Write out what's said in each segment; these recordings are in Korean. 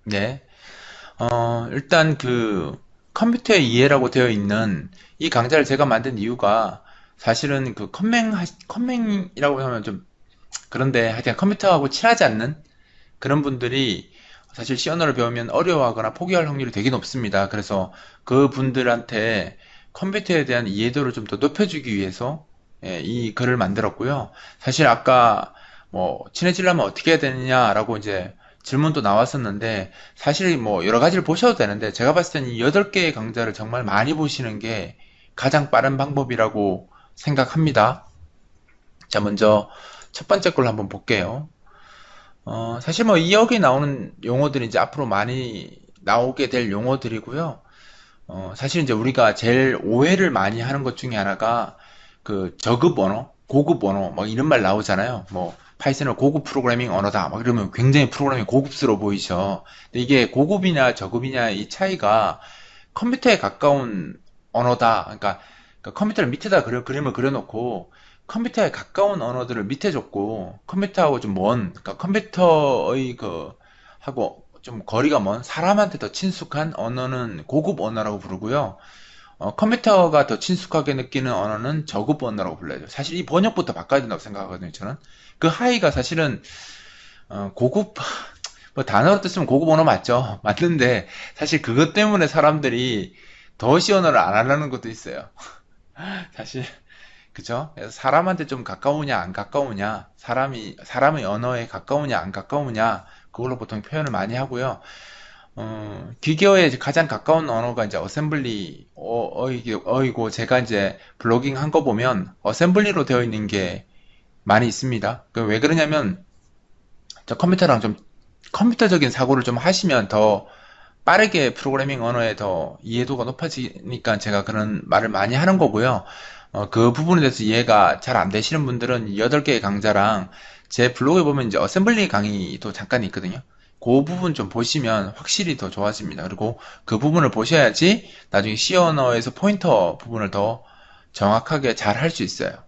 네. 일단 컴퓨터의 이해라고 되어 있는 이 강좌를 제가 만든 이유가 사실은 컴맹이라고 하면 좀 그런데 하여튼 컴퓨터하고 친하지 않는 그런 분들이 사실 C 언어를 배우면 어려워하거나 포기할 확률이 되게 높습니다. 그래서 그 분들한테 컴퓨터에 대한 이해도를 좀 더 높여주기 위해서 이 글을 만들었고요. 사실 아까 뭐 친해지려면 어떻게 해야 되느냐라고 이제 질문도 나왔었는데 사실 뭐 여러 가지를 보셔도 되는데 제가 봤을 때는 이 8개의 강좌를 정말 많이 보시는 게 가장 빠른 방법이라고 생각합니다. 자, 먼저 첫 번째 걸로 한번 볼게요. 사실 뭐 2억이 나오는 용어들이 이제 앞으로 많이 나오게 될 용어들이고요. 사실 이제 우리가 제일 오해를 많이 하는 것 중에 하나가 저급 언어, 고급 언어, 막 이런 말 나오잖아요. 뭐, 파이썬은 고급 프로그래밍 언어다. 막 이러면 굉장히 프로그래밍 고급스러워 보이죠. 근데 이게 고급이냐 저급이냐 이 차이가 컴퓨터에 가까운 언어다. 그러니까 컴퓨터를 밑에다 그림을 그려놓고 컴퓨터에 가까운 언어들을 밑에 줬고 컴퓨터하고 좀 그러니까 컴퓨터의 하고 좀 거리가 먼 사람한테 더 친숙한 언어는 고급 언어라고 부르고요. 컴퓨터가 더 친숙하게 느끼는 언어는 저급 언어라고 불러요. 사실 이 번역부터 바꿔야 된다고 생각하거든요, 저는. 그 하이가 사실은 고급 뭐 단어로 뜻으면 고급 언어 맞죠? 맞는데 사실 그것 때문에 사람들이 더 언어를 안 하려는 것도 있어요. 사실 그죠? 그래서 사람한테 좀 가까우냐 안 가까우냐 사람의 언어에 가까우냐 안 가까우냐 그걸로 보통 표현을 많이 하고요. 기계어에 가장 가까운 언어가 이제 어셈블리 어이고 제가 이제 블로깅 한 거 보면 어셈블리로 되어 있는 게 많이 있습니다. 왜 그러냐면 저 컴퓨터랑 좀 컴퓨터적인 사고를 좀 하시면 더 빠르게 프로그래밍 언어에 더 이해도가 높아지니까 제가 그런 말을 많이 하는 거고요. 그 부분에 대해서 이해가 잘 안 되시는 분들은 이 8개의 강좌랑 제 블로그에 보면 이제 어셈블리 강의도 잠깐 있거든요. 그 부분 좀 보시면 확실히 더 좋아집니다. 그리고 그 부분을 보셔야지 나중에 C 언어에서 포인터 부분을 더 정확하게 잘 할 수 있어요.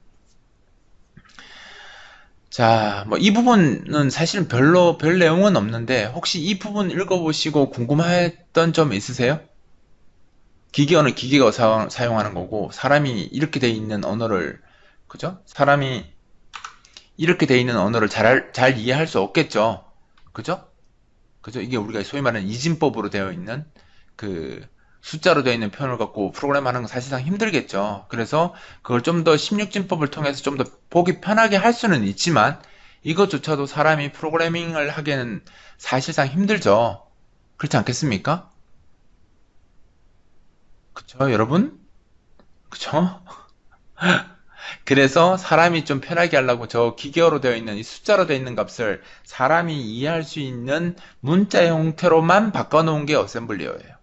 자, 뭐 이 부분은 사실은 별 내용은 없는데 혹시 이 부분 읽어보시고 궁금했던 점 있으세요? 기계어는 기계가 사용하는 거고 사람이 이렇게 돼 있는 언어를 그죠? 사람이 이렇게 돼 있는 언어를 잘 이해할 수 없겠죠. 그죠? 그죠? 이게 우리가 소위 말하는 이진법으로 되어 있는 그 숫자로 되어 있는 표현을 갖고 프로그램 하는 건 사실상 힘들겠죠. 그래서 그걸 좀 더 16진법을 통해서 좀 더 보기 편하게 할 수는 있지만 이것조차도 사람이 프로그래밍을 하기에는 사실상 힘들죠. 그렇지 않겠습니까? 그쵸, 여러분? 그쵸? 그래서 사람이 좀 편하게 하려고 저 기계어로 되어 있는 이 숫자로 되어 있는 값을 사람이 이해할 수 있는 문자 형태로만 바꿔놓은 게 어셈블리어예요.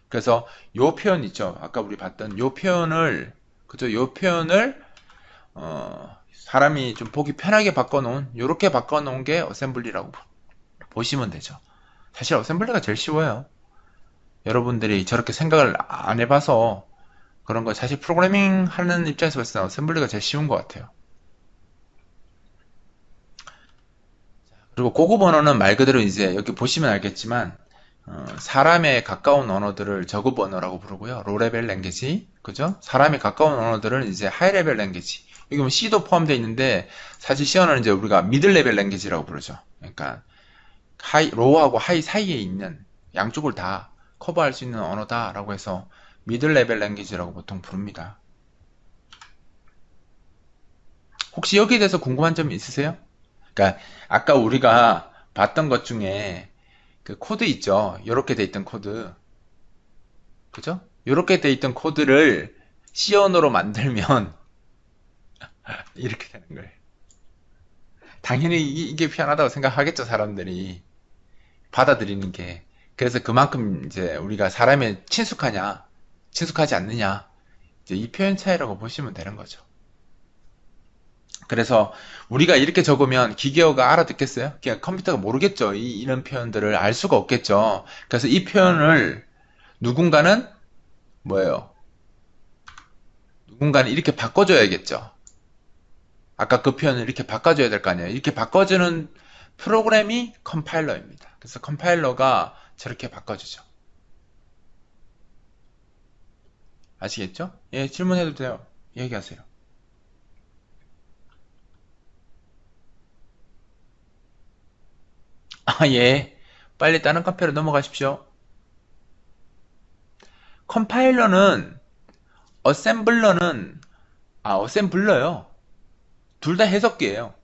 그래서 요 표현 있죠. 아까 우리 봤던 요 표현을 그죠? 요 표현을 사람이 좀 보기 편하게 바꿔놓은 요렇게 바꿔놓은 게 어셈블리라고 보시면 되죠. 사실 어셈블리가 제일 쉬워요. 여러분들이 저렇게 생각을 안 해봐서 그런 거 사실 프로그래밍 하는 입장에서 봤을 때 어셈블리가 제일 쉬운 것 같아요. 그리고 고급 언어는 말 그대로 이제 여기 보시면 알겠지만 사람에 가까운 언어들을 저급 언어라고 부르고요. 로레벨 랭귀지, 그죠? 사람에 가까운 언어들은 이제 하이레벨 랭귀지. 여기 보면 C도 포함되어 있는데 사실 C 언어는 이제 우리가 미들 레벨 랭귀지라고 부르죠. 그러니까 로우하고 하이 사이에 있는 양쪽을 다 커버할 수 있는 언어다라고 해서 미들 레벨 랭귀지라고 보통 부릅니다. 혹시 여기에 대해서 궁금한 점 있으세요? 그러니까 아까 우리가 봤던 것 중에 그 코드 있죠. 이렇게 돼 있던 코드. 그죠? 이렇게 돼 있던 코드를 C 언어로 만들면 이렇게 되는 거예요. 당연히 이게 편하다고 생각하겠죠, 사람들이. 받아들이는 게. 그래서 그만큼 이제 우리가 사람에 친숙하냐, 친숙하지 않느냐, 이제 이 표현 차이라고 보시면 되는 거죠. 그래서 우리가 이렇게 적으면 기계어가 알아듣겠어요? 그냥 컴퓨터가 모르겠죠. 이런 표현들을 알 수가 없겠죠. 그래서 이 표현을 누군가는 뭐예요? 누군가는 이렇게 바꿔줘야겠죠. 아까 그 표현을 이렇게 바꿔줘야 될 거 아니에요. 이렇게 바꿔주는 프로그램이 컴파일러입니다. 그래서 컴파일러가 저렇게 바꿔주죠. 아시겠죠? 예, 질문해도 돼요. 얘기하세요. 아, 예. 빨리 다른 카페로 넘어가십시오. 컴파일러는, 어셈블러는, 어셈블러요. 둘 다 해석기예요.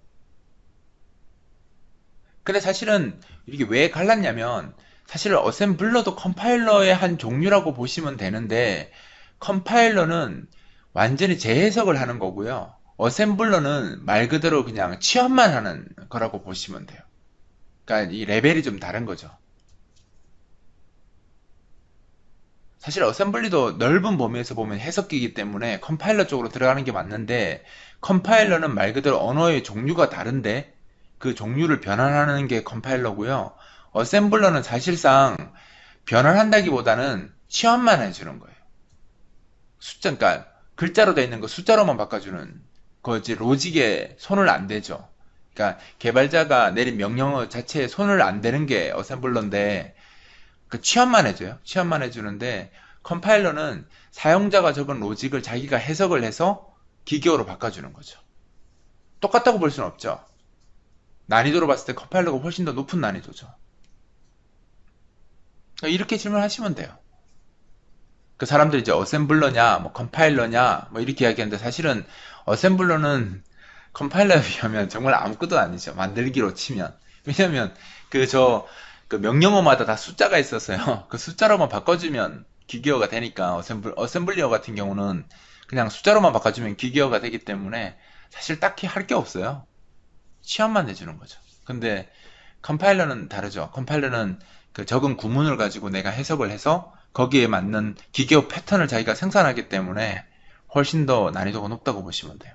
근데 사실은 이게 왜 갈랐냐면, 사실은 어셈블러도 컴파일러의 한 종류라고 보시면 되는데, 컴파일러는 완전히 재해석을 하는 거고요. 어셈블러는 말 그대로 그냥 취합만 하는 거라고 보시면 돼요. 그러니까 이 레벨이 좀 다른 거죠. 사실 어셈블리도 넓은 범위에서 보면 해석기이기 때문에 컴파일러 쪽으로 들어가는 게 맞는데, 컴파일러는 말 그대로 언어의 종류가 다른데 그 종류를 변환하는 게 컴파일러고요. 어셈블러는 사실상 변환한다기보다는 취합만 해주는 거예요. 숫자, 그러니까 글자로 되어 있는 거 숫자로만 바꿔주는 거지, 로직에 손을 안 대죠. 그러니까 개발자가 내린 명령어 자체에 손을 안 대는 게 어셈블러인데, 그 취합만 해줘요. 취합만 해주는데, 컴파일러는 사용자가 적은 로직을 자기가 해석을 해서 기계어로 바꿔주는 거죠. 똑같다고 볼 수는 없죠. 난이도로 봤을 때 컴파일러가 훨씬 더 높은 난이도죠. 이렇게 질문하시면 돼요. 그 사람들이 이제 어셈블러냐, 뭐 컴파일러냐, 뭐 이렇게 이야기하는데, 사실은 어셈블러는 컴파일러에 비하면 정말 아무것도 아니죠. 만들기로 치면. 왜냐면 그 명령어마다 다 숫자가 있어서요. 그 숫자로만 바꿔주면 기계어가 되니까, 어셈블리어 같은 경우는 그냥 숫자로만 바꿔주면 기계어가 되기 때문에 사실 딱히 할 게 없어요. 취합만 해주는 거죠. 근데 컴파일러는 다르죠. 컴파일러는 그 적은 구문을 가지고 내가 해석을 해서 거기에 맞는 기계어 패턴을 자기가 생산하기 때문에 훨씬 더 난이도가 높다고 보시면 돼요.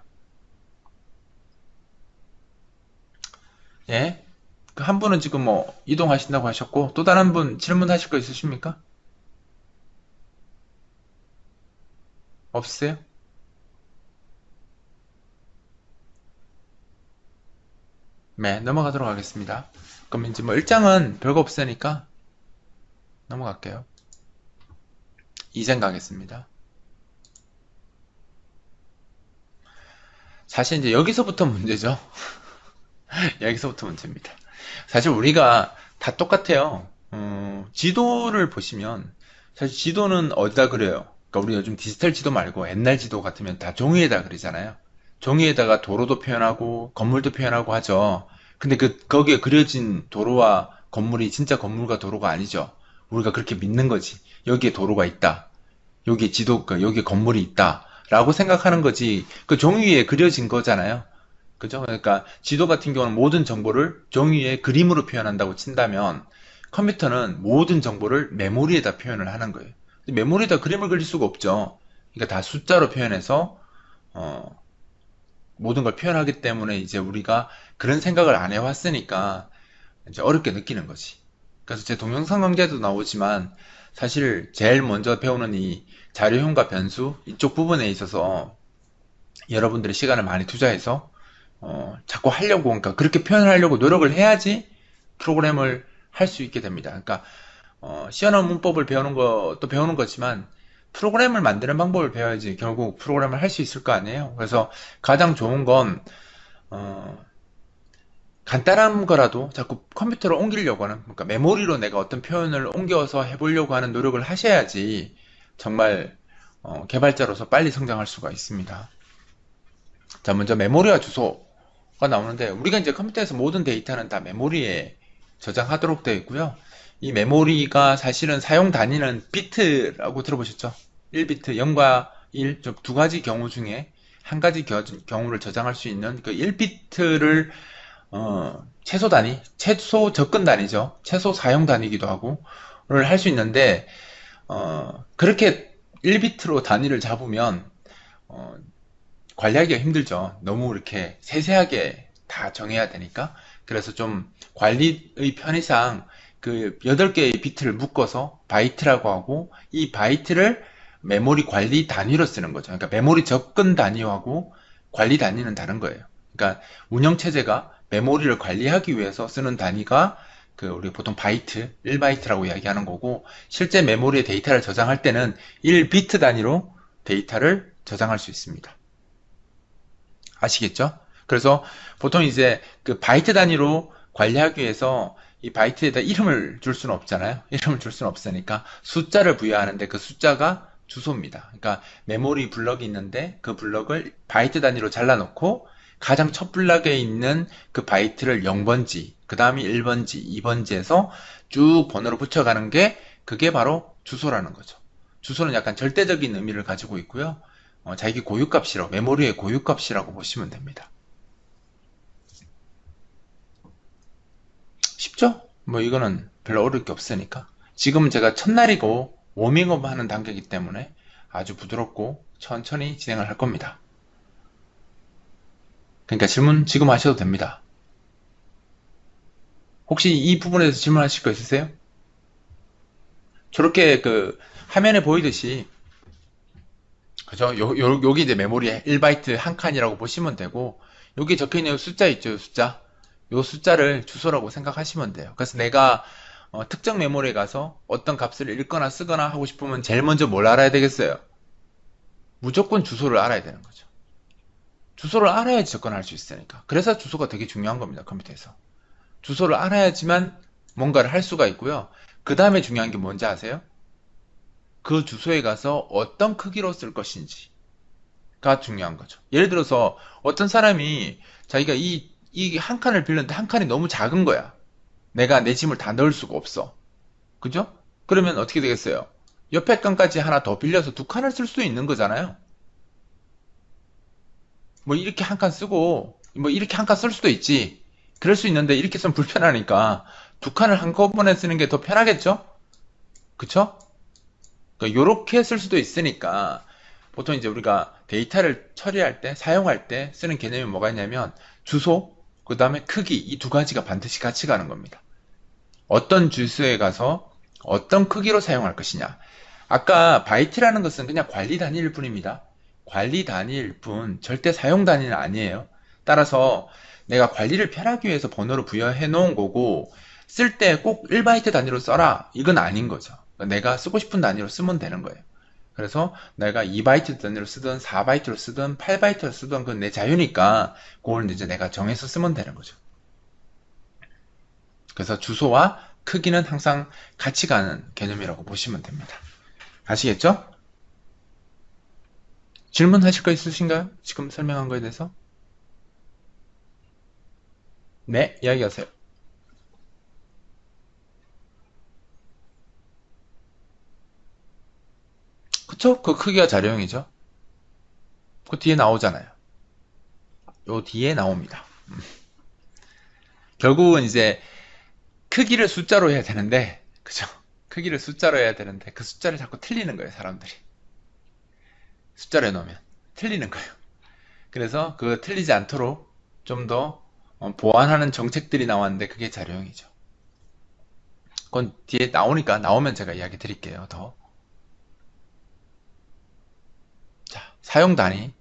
예? 그 한 분은 지금 뭐 이동하신다고 하셨고, 또 다른 분 질문하실 거 있으십니까? 없으세요? 네, 넘어가도록 하겠습니다. 그럼 이제 뭐 1장은 별거 없으니까 넘어갈게요. 2장 가겠습니다. 사실 이제 여기서부터 문제죠. 여기서부터 문제입니다. 사실 우리가 다 똑같아요. 지도를 보시면 사실 지도는 어디다 그려요? 그러니까 우리 요즘 디지털 지도 말고 옛날 지도 같으면 다 종이에다 그리잖아요. 종이에다가 도로도 표현하고 건물도 표현하고 하죠. 근데 거기에 그려진 도로와 건물이 진짜 건물과 도로가 아니죠. 우리가 그렇게 믿는 거지. 여기에 도로가 있다. 여기에 여기에 건물이 있다. 라고 생각하는 거지. 그 종이 위에 그려진 거잖아요. 그죠? 그러니까 지도 같은 경우는 모든 정보를 종이에 그림으로 표현한다고 친다면, 컴퓨터는 모든 정보를 메모리에다 표현을 하는 거예요. 메모리에다 그림을 그릴 수가 없죠. 그러니까 다 숫자로 표현해서 어, 모든 걸 표현하기 때문에 이제 우리가 그런 생각을 안 해왔으니까 이제 어렵게 느끼는 거지. 그래서 제 동영상 강좌에도 나오지만, 사실 제일 먼저 배우는 이 자료형과 변수 이쪽 부분에 있어서 여러분들이 시간을 많이 투자해서 자꾸 하려고, 그러니까 그렇게 표현하려고 노력을 해야지 프로그램을 할 수 있게 됩니다. 그러니까 시연어 문법을 배우는 것도 배우는 거지만, 프로그램을 만드는 방법을 배워야지 결국 프로그램을 할 수 있을 거 아니에요. 그래서 가장 좋은 건 어, 간단한 거라도 자꾸 컴퓨터로 옮기려고 하는, 그러니까 메모리로 내가 어떤 표현을 옮겨서 해보려고 하는 노력을 하셔야지 정말 개발자로서 빨리 성장할 수가 있습니다. 자, 먼저 메모리와 주소가 나오는데, 우리가 이제 컴퓨터에서 모든 데이터는 다 메모리에 저장하도록 되어 있고요. 이 메모리가 사실은 사용 단위는 비트라고 들어보셨죠? 1비트, 0과 1, 두 가지 경우 중에 한 가지 경우를 저장할 수 있는 그 1비트를 최소 단위, 최소 접근 단위죠. 최소 사용 단위이기도 하고를 할 수 있는데, 그렇게 1비트로 단위를 잡으면 어, 관리하기가 힘들죠. 너무 이렇게 세세하게 다 정해야 되니까. 그래서 좀 관리의 편의상 그 8개의 비트를 묶어서 바이트라고 하고, 이 바이트를 메모리 관리 단위로 쓰는 거죠. 그러니까 메모리 접근 단위하고 관리 단위는 다른 거예요. 그러니까 운영체제가 메모리를 관리하기 위해서 쓰는 단위가 그 우리 보통 바이트, 1바이트라고 이야기하는 거고 실제 메모리에 데이터를 저장할 때는 1비트 단위로 데이터를 저장할 수 있습니다. 아시겠죠? 그래서 보통 이제 그 바이트 단위로 관리하기 위해서 이 바이트에다 이름을 줄 수는 없잖아요. 이름을 줄 수는 없으니까 숫자를 부여하는데 그 숫자가 주소입니다. 그러니까 메모리 블럭이 있는데 그 블럭을 바이트 단위로 잘라놓고 가장 첫 블럭에 있는 그 바이트를 0번지, 그 다음이 1번지, 2번지에서 쭉 번호를 붙여가는 게 그게 바로 주소라는 거죠. 주소는 약간 절대적인 의미를 가지고 있고요. 자기 고유값이라고, 메모리의 고유값이라고 보시면 됩니다. 쉽죠? 뭐 이거는 별로 어려울 게 없으니까. 지금 제가 첫날이고 워밍업 하는 단계이기 때문에 아주 부드럽고 천천히 진행을 할 겁니다. 그러니까 질문 지금 하셔도 됩니다. 혹시 이 부분에서 질문하실 거 있으세요? 저렇게 그 화면에 보이듯이 그죠? 여기 이제 메모리에 1바이트 한 칸이라고 보시면 되고 여기 적혀있는 숫자 있죠? 숫자. 요 숫자를 주소라고 생각하시면 돼요. 그래서 내가 특정 메모리에 가서 어떤 값을 읽거나 쓰거나 하고 싶으면 제일 먼저 뭘 알아야 되겠어요? 무조건 주소를 알아야 되는 거죠. 주소를 알아야지 접근할 수 있으니까. 그래서 주소가 되게 중요한 겁니다. 컴퓨터에서. 주소를 알아야지만 뭔가를 할 수가 있고요. 그 다음에 중요한 게 뭔지 아세요? 그 주소에 가서 어떤 크기로 쓸 것인지가 중요한 거죠. 예를 들어서 어떤 사람이 자기가 이 한 칸을 빌렸는데 한 칸이 너무 작은 거야. 내가 내 짐을 다 넣을 수가 없어. 그죠? 그러면 어떻게 되겠어요? 옆에 칸까지 하나 더 빌려서 두 칸을 쓸 수 있는 거잖아요. 뭐 이렇게 한 칸 쓰고 뭐 이렇게 한 칸 쓸 수도 있지. 그럴 수 있는데 이렇게 쓰면 불편하니까 두 칸을 한꺼번에 쓰는 게 더 편하겠죠? 그쵸? 그러니까 요렇게 쓸 수도 있으니까 보통 이제 우리가 데이터를 처리할 때, 사용할 때 쓰는 개념이 뭐가 있냐면 주소, 그 다음에 크기 이 두 가지가 반드시 같이 가는 겁니다. 어떤 주소에 가서 어떤 크기로 사용할 것이냐. 아까 바이트라는 것은 그냥 관리 단위일 뿐입니다. 관리 단위일 뿐 절대 사용 단위는 아니에요. 따라서 내가 관리를 편하기 위해서 번호를 부여해 놓은 거고 쓸 때 꼭 1바이트 단위로 써라 이건 아닌 거죠. 내가 쓰고 싶은 단위로 쓰면 되는 거예요. 그래서 내가 2바이트 단위로 쓰든 4바이트로 쓰든 8바이트로 쓰든 그건 내 자유니까 그걸 이제 내가 정해서 쓰면 되는 거죠. 그래서 주소와 크기는 항상 같이 가는 개념이라고 보시면 됩니다. 아시겠죠? 질문하실 거 있으신가요? 지금 설명한 거에 대해서? 네, 이야기하세요. 그쵸? 그 크기가 자료형이죠. 그 뒤에 나오잖아요. 요 뒤에 나옵니다. 결국은 이제 크기를 숫자로 해야 되는데, 그죠? 크기를 숫자로 해야 되는데, 그 숫자를 자꾸 틀리는 거예요, 사람들이. 숫자로 해놓으면. 틀리는 거예요. 그래서 그 틀리지 않도록 좀 더 보완하는 정책들이 나왔는데, 그게 자료형이죠. 그건 뒤에 나오니까, 나오면 제가 이야기 드릴게요, 더. 자, 사용 단위.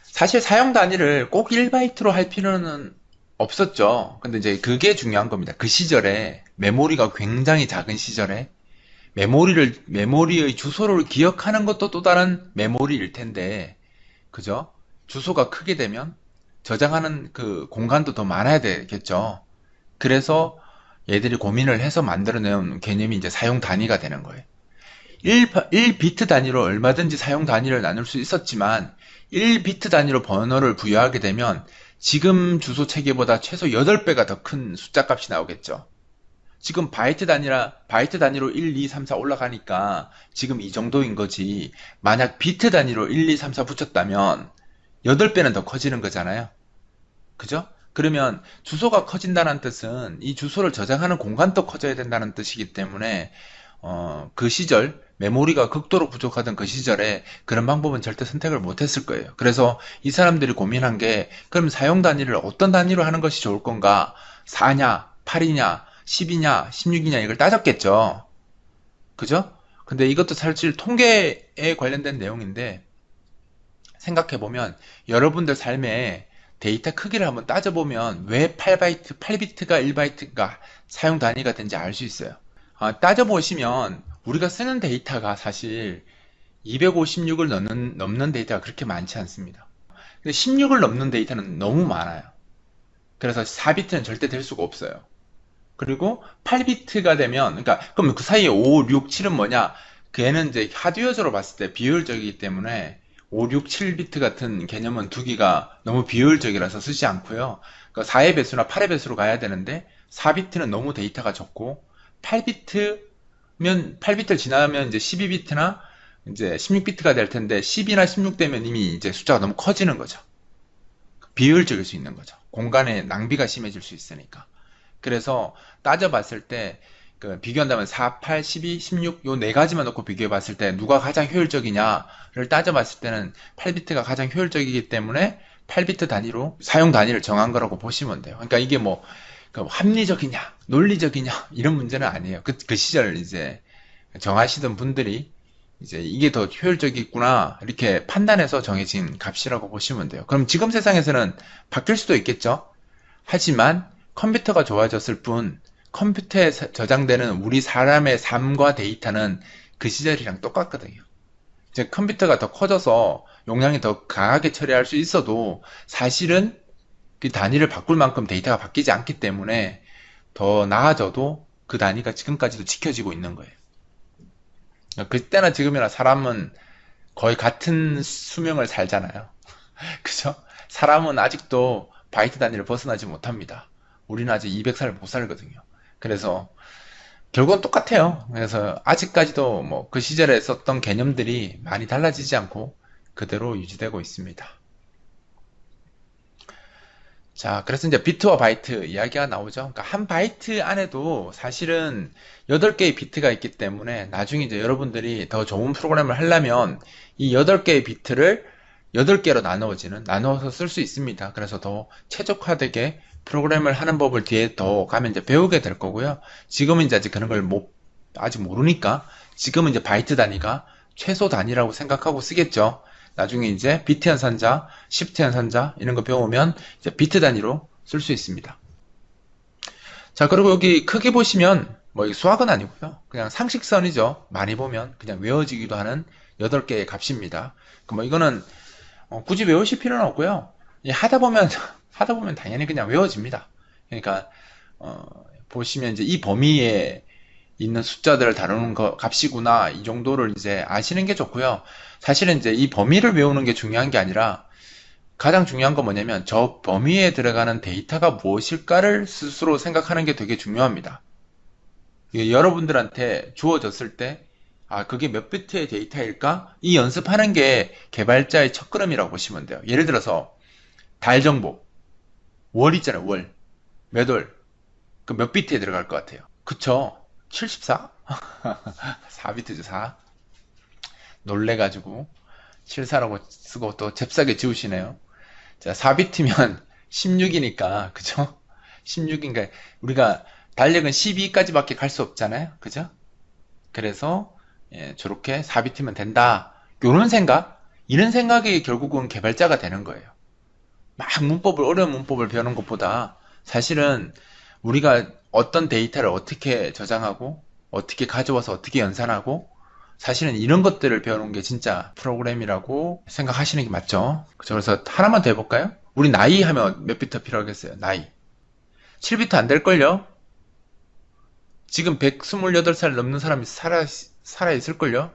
사실 사용 단위를 꼭 1바이트로 할 필요는 없었죠. 근데 이제 그게 중요한 겁니다. 그 시절에 메모리가 굉장히 작은 시절에 메모리의 주소를 기억하는 것도 또 다른 메모리일 텐데, 그죠? 주소가 크게 되면 저장하는 그 공간도 더 많아야 되겠죠. 그래서 얘들이 고민을 해서 만들어낸 개념이 이제 사용 단위가 되는 거예요. 1비트 단위로 얼마든지 사용 단위를 나눌 수 있었지만 1비트 단위로 번호를 부여하게 되면 지금 주소 체계보다 최소 8배가 더 큰 숫자 값이 나오겠죠. 지금 바이트 단위로 1, 2, 3, 4 올라가니까 지금 이 정도인 거지. 만약 비트 단위로 1, 2, 3, 4 붙였다면 8배는 더 커지는 거잖아요. 그죠? 그러면 주소가 커진다는 뜻은 이 주소를 저장하는 공간도 커져야 된다는 뜻이기 때문에 그 시절 메모리가 극도로 부족하던 그 시절에 그런 방법은 절대 선택을 못했을 거예요. 그래서 이 사람들이 고민한 게 그럼 사용 단위를 어떤 단위로 하는 것이 좋을 건가? 4냐, 8이냐, 10이냐, 16이냐 이걸 따졌겠죠. 그죠? 근데 이것도 사실 통계에 관련된 내용인데 생각해보면 여러분들 삶에 데이터 크기를 한번 따져보면 왜 8바이트, 8비트가 1바이트가 사용 단위가 된지 알 수 있어요. 따져보시면 우리가 쓰는 데이터가 사실 256을 넘는 데이터가 그렇게 많지 않습니다. 근데 16을 넘는 데이터는 너무 많아요. 그래서 4비트는 절대 될 수가 없어요. 그리고 8비트가 되면, 그러니까, 그럼 그 사이에 5, 6, 7은 뭐냐? 걔는 이제 하드웨어적으로 봤을 때 비효율적이기 때문에 5, 6, 7비트 같은 개념은 두기가 너무 비효율적이라서 쓰지 않고요. 그러니까 4의 배수나 8의 배수로 가야 되는데 4비트는 너무 데이터가 적고 8비트면 8비트를 지나면 이제 12비트나 이제 16비트가 될 텐데 10이나 16 되면 이미 이제 숫자가 너무 커지는 거죠. 비효율적일 수 있는 거죠. 공간의 낭비가 심해질 수 있으니까. 그래서 따져봤을 때 그 비교한다면 4, 8, 12, 16 요 네 가지만 놓고 비교해 봤을 때 누가 가장 효율적이냐를 따져봤을 때는 8비트가 가장 효율적이기 때문에 8비트 단위로 사용 단위를 정한 거라고 보시면 돼요. 그러니까 이게 뭐 합리적이냐, 논리적이냐 이런 문제는 아니에요. 그 시절 이제 정하시던 분들이 이제 이게 더 효율적이구나 이렇게 판단해서 정해진 값이라고 보시면 돼요. 그럼 지금 세상에서는 바뀔 수도 있겠죠. 하지만 컴퓨터가 좋아졌을 뿐 컴퓨터에 저장되는 우리 사람의 삶과 데이터는 그 시절이랑 똑같거든요. 이제 컴퓨터가 더 커져서 용량이 더 강하게 처리할 수 있어도 사실은 그 단위를 바꿀 만큼 데이터가 바뀌지 않기 때문에 더 나아져도 그 단위가 지금까지도 지켜지고 있는 거예요. 그때나 지금이나 사람은 거의 같은 수명을 살잖아요. 그죠? 사람은 아직도 바이트 단위를 벗어나지 못합니다. 우리는 아직 200살을 못 살거든요. 그래서 결국은 똑같아요. 그래서 아직까지도 뭐 그 시절에 썼던 개념들이 많이 달라지지 않고 그대로 유지되고 있습니다. 자, 그래서 이제 비트와 바이트 이야기가 나오죠. 그러니까 한 바이트 안에도 사실은 8개의 비트가 있기 때문에 나중에 이제 여러분들이 더 좋은 프로그램을 하려면 이 8개의 비트를 8개로 나누어서 쓸 수 있습니다. 그래서 더 최적화되게 프로그램을 하는 법을 뒤에 더 가면 이제 배우게 될 거고요. 지금은 이제 아직 그런 걸 아직 모르니까 지금은 이제 바이트 단위가 최소 단위라고 생각하고 쓰겠죠. 나중에 이제 비트 연산자, 시프트 연산자 이런 거 배우면 이제 비트 단위로 쓸 수 있습니다. 자, 그리고 여기 크기 보시면 뭐 이게 수학은 아니고요. 그냥 상식선이죠. 많이 보면 그냥 외워지기도 하는 8개의 값입니다. 뭐 이거는 굳이 외우실 필요는 없고요. 하다 보면 하다 보면 당연히 그냥 외워집니다. 그러니까 보시면 이제 이 범위에 있는 숫자들을 다루는 거 값이구나 이 정도를 이제 아시는 게 좋고요. 사실은 이제 이 범위를 외우는 게 중요한 게 아니라 가장 중요한 건 뭐냐면 저 범위에 들어가는 데이터가 무엇일까를 스스로 생각하는 게 되게 중요합니다. 이게 여러분들한테 주어졌을 때 그게 몇 비트의 데이터일까? 이 연습하는 게 개발자의 첫걸음이라고 보시면 돼요. 예를 들어서 달 정보, 월 있잖아요, 월. 몇 월? 그 몇 비트에 들어갈 것 같아요? 그쵸? 74? 4비트죠, 4. 놀래가지고 74라고 쓰고 또 잽싸게 지우시네요. 자, 4비트면 16이니까, 그죠? 16인가, 우리가 달력은 12까지밖에 갈 수 없잖아요. 그죠? 그래서, 저렇게 4비트면 된다. 요런 생각? 이런 생각이 결국은 개발자가 되는 거예요. 막 어려운 문법을 배우는 것보다 사실은 우리가 어떤 데이터를 어떻게 저장하고, 어떻게 가져와서 어떻게 연산하고, 사실은 이런 것들을 배우는 게 진짜 프로그램이라고 생각하시는 게 맞죠? 그죠? 그래서 하나만 더 해볼까요? 우리 나이 하면 몇 비트 필요하겠어요? 나이. 7비트 안 될걸요? 지금 128살 넘는 사람이 살아있을걸요?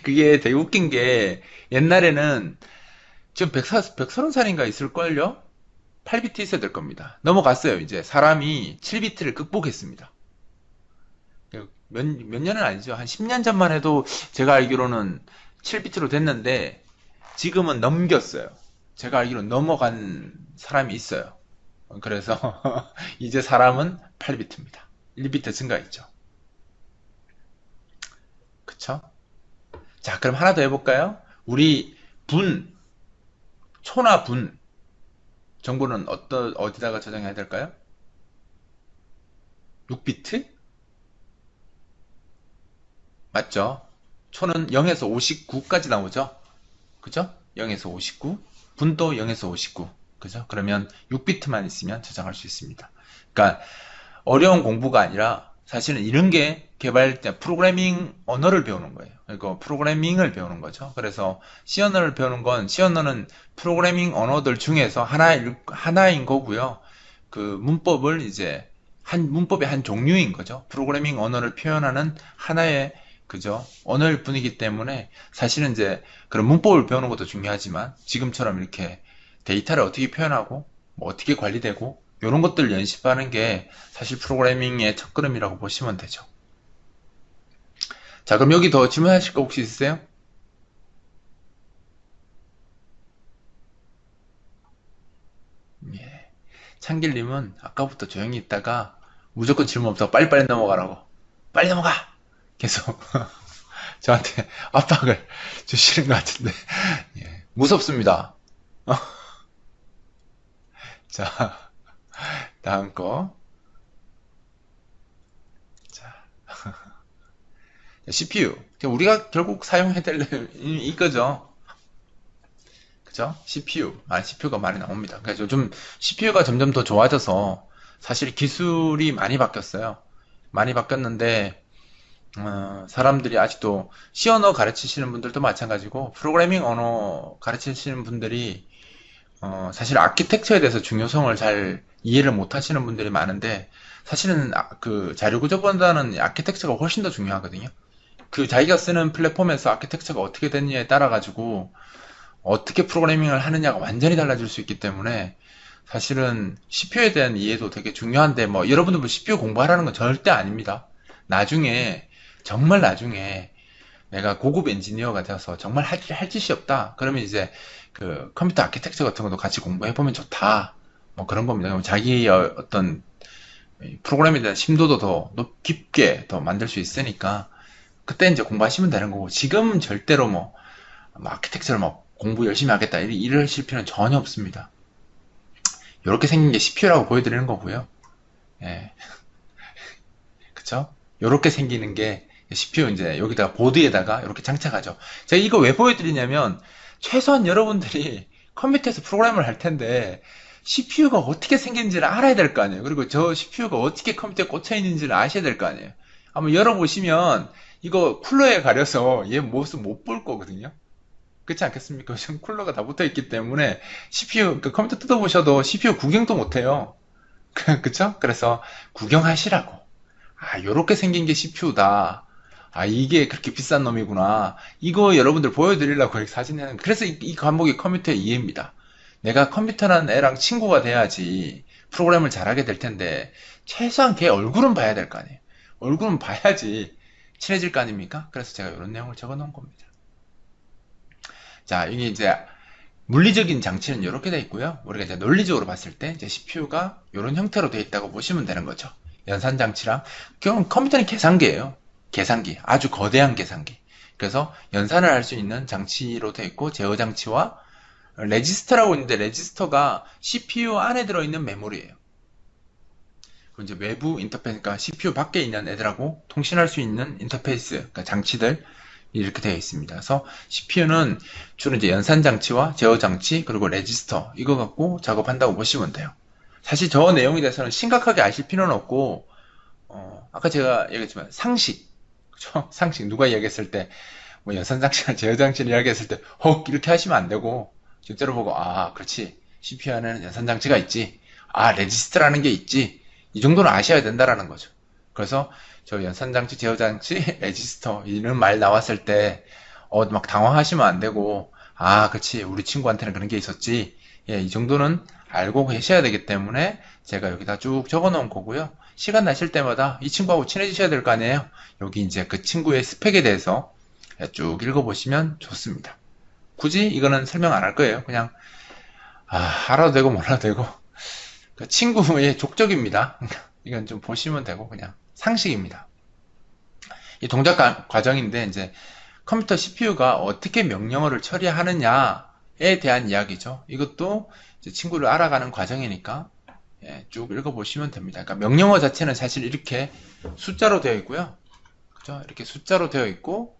그게 되게 웃긴 게 옛날에는 지금 130살인가 있을걸요? 8비트 있어야 될 겁니다. 넘어갔어요, 이제. 사람이 7비트를 극복했습니다. 몇 년은 아니죠. 한 10년 전만 해도 제가 알기로는 7비트로 됐는데 지금은 넘겼어요. 제가 알기로 넘어간 사람이 있어요. 그래서 이제 사람은 8비트입니다. 1비트 증가했죠. 그쵸? 자, 그럼 하나 더 해볼까요? 우리 초나 분 정보는 어디다가 저장해야 될까요? 6비트? 맞죠? 초는 0에서 59까지 나오죠? 그죠? 0에서 59. 분도 0에서 59. 그죠? 그러면 6비트만 있으면 저장할 수 있습니다. 그러니까 어려운 공부가 아니라 사실은 이런 게 개발자 프로그래밍 언어를 배우는 거예요. 그리고 프로그래밍을 배우는 거죠. 그래서 C 언어를 배우는 건 C 언어는 프로그래밍 언어들 중에서 하나인 거고요. 그 문법을 이제 문법의 한 종류인 거죠. 프로그래밍 언어를 표현하는 하나의 그죠? 언어일 뿐이기 때문에 사실은 이제 그런 문법을 배우는 것도 중요하지만 지금처럼 이렇게 데이터를 어떻게 표현하고 뭐 어떻게 관리되고 이런 것들 연습하는 게 사실 프로그래밍의 첫걸음이라고 보시면 되죠. 자, 그럼 여기 더 질문하실 거 혹시 있으세요? 예. 창길님은 아까부터 조용히 있다가 무조건 질문 없다고 빨리빨리 넘어가라고. 빨리 넘어가! 계속 저한테 압박을 주시는 것 같은데. 예. 무섭습니다. 자, 다음 거. 자, CPU. 우리가 결국 사용해야 될 이거죠. 그죠? CPU. CPU가 많이 나옵니다. 그래서 요즘 CPU가 점점 더 좋아져서 사실 기술이 많이 바뀌었어요. 많이 바뀌었는데, 사람들이 아직도 C 언어 가르치시는 분들도 마찬가지고, 프로그래밍 언어 가르치시는 분들이, 사실 아키텍처에 대해서 중요성을 잘 이해를 못 하시는 분들이 많은데, 사실은 그 자료구조보다는 아키텍처가 훨씬 더 중요하거든요. 그 자기가 쓰는 플랫폼에서 아키텍처가 어떻게 됐느냐에 따라 가지고 어떻게 프로그래밍을 하느냐가 완전히 달라질 수 있기 때문에 사실은 CPU에 대한 이해도 되게 중요한데 뭐 여러분들 뭐 CPU 공부하라는 건 절대 아닙니다. 나중에 정말 나중에 내가 고급 엔지니어가 되어서 정말 할 짓이 없다. 그러면 이제 그 컴퓨터 아키텍처 같은 것도 같이 공부해 보면 좋다. 뭐 그런 겁니다. 그럼 자기의 어떤 프로그램에 대한 심도도 더 깊게 더 만들 수 있으니까 그때 이제 공부하시면 되는 거고 지금은 절대로 뭐 아키텍처를 뭐 공부 열심히 하겠다 이러실 필요는 전혀 없습니다. 이렇게 생긴 게 CPU라고 보여드리는 거고요. 예, 그쵸? 이렇게 생기는 게 CPU 이제 여기다가 보드에다가 이렇게 장착하죠. 제가 이거 왜 보여드리냐면 최소한 여러분들이 컴퓨터에서 프로그램을 할 텐데 CPU가 어떻게 생긴지를 알아야 될 거 아니에요. 그리고 저 CPU가 어떻게 컴퓨터에 꽂혀 있는지를 아셔야 될 거 아니에요. 한번 열어보시면 이거 쿨러에 가려서 얘 모습 못 볼 거거든요. 그렇지 않겠습니까? 지금 쿨러가 다 붙어 있기 때문에 CPU, 그 컴퓨터 뜯어보셔도 CPU 구경도 못 해요. 그쵸? 그래서 구경하시라고. 요렇게 생긴 게 CPU다. 이게 그렇게 비싼 놈이구나. 이거 여러분들 보여드리려고 이렇게 사진 내는, 그래서 이 과목이 컴퓨터의 이해입니다. 내가 컴퓨터라는 애랑 친구가 돼야지 프로그램을 잘하게 될 텐데, 최소한 걔 얼굴은 봐야 될 거 아니에요. 얼굴은 봐야지 친해질 거 아닙니까? 그래서 제가 이런 내용을 적어 놓은 겁니다. 자, 이게 이제 물리적인 장치는 이렇게 되어 있고요. 우리가 이제 논리적으로 봤을 때 이제 CPU가 이런 형태로 되어 있다고 보시면 되는 거죠. 연산 장치랑 결국 컴퓨터는 계산기예요. 계산기, 아주 거대한 계산기. 그래서 연산을 할 수 있는 장치로 되어 있고 제어 장치와 레지스터라고 있는데 레지스터가 CPU 안에 들어있는 메모리예요. 그리고 이제 외부 인터페이스, 그러니까 CPU 밖에 있는 애들하고 통신할 수 있는 인터페이스, 그러니까 장치들 이렇게 되어 있습니다. 그래서 CPU는 주로 이제 연산 장치와 제어 장치 그리고 레지스터 이거 갖고 작업한다고 보시면 돼요. 사실 저 내용에 대해서는 심각하게 아실 필요는 없고 아까 제가 얘기했지만 상식, 그쵸? 상식 누가 이야기했을 때 뭐 연산 장치나 제어 장치를 이야기했을 때 이렇게 하시면 안 되고 실제로 보고 그렇지 CPU 안에는 연산 장치가 있지, 레지스터라는 게 있지, 이 정도는 아셔야 된다라는 거죠. 그래서 저 연산장치, 제어장치, 레지스터 이런 말 나왔을 때 막 당황하시면 안 되고 그치 우리 친구한테는 그런 게 있었지. 예, 이 정도는 알고 계셔야 되기 때문에 제가 여기다 쭉 적어 놓은 거고요. 시간 나실 때마다 이 친구하고 친해지셔야 될 거 아니에요. 여기 이제 그 친구의 스펙에 대해서 쭉 읽어보시면 좋습니다. 굳이 이거는 설명 안 할 거예요. 그냥 알아도 되고 몰라도 되고 그 친구의 족적입니다. 이건 좀 보시면 되고 그냥 상식입니다. 이 동작 과정인데 이제 컴퓨터 CPU가 어떻게 명령어를 처리하느냐에 대한 이야기죠. 이것도 이제 친구를 알아가는 과정이니까 쭉 읽어보시면 됩니다. 그러니까 명령어 자체는 사실 이렇게 숫자로 되어 있고요. 그죠? 이렇게 숫자로 되어 있고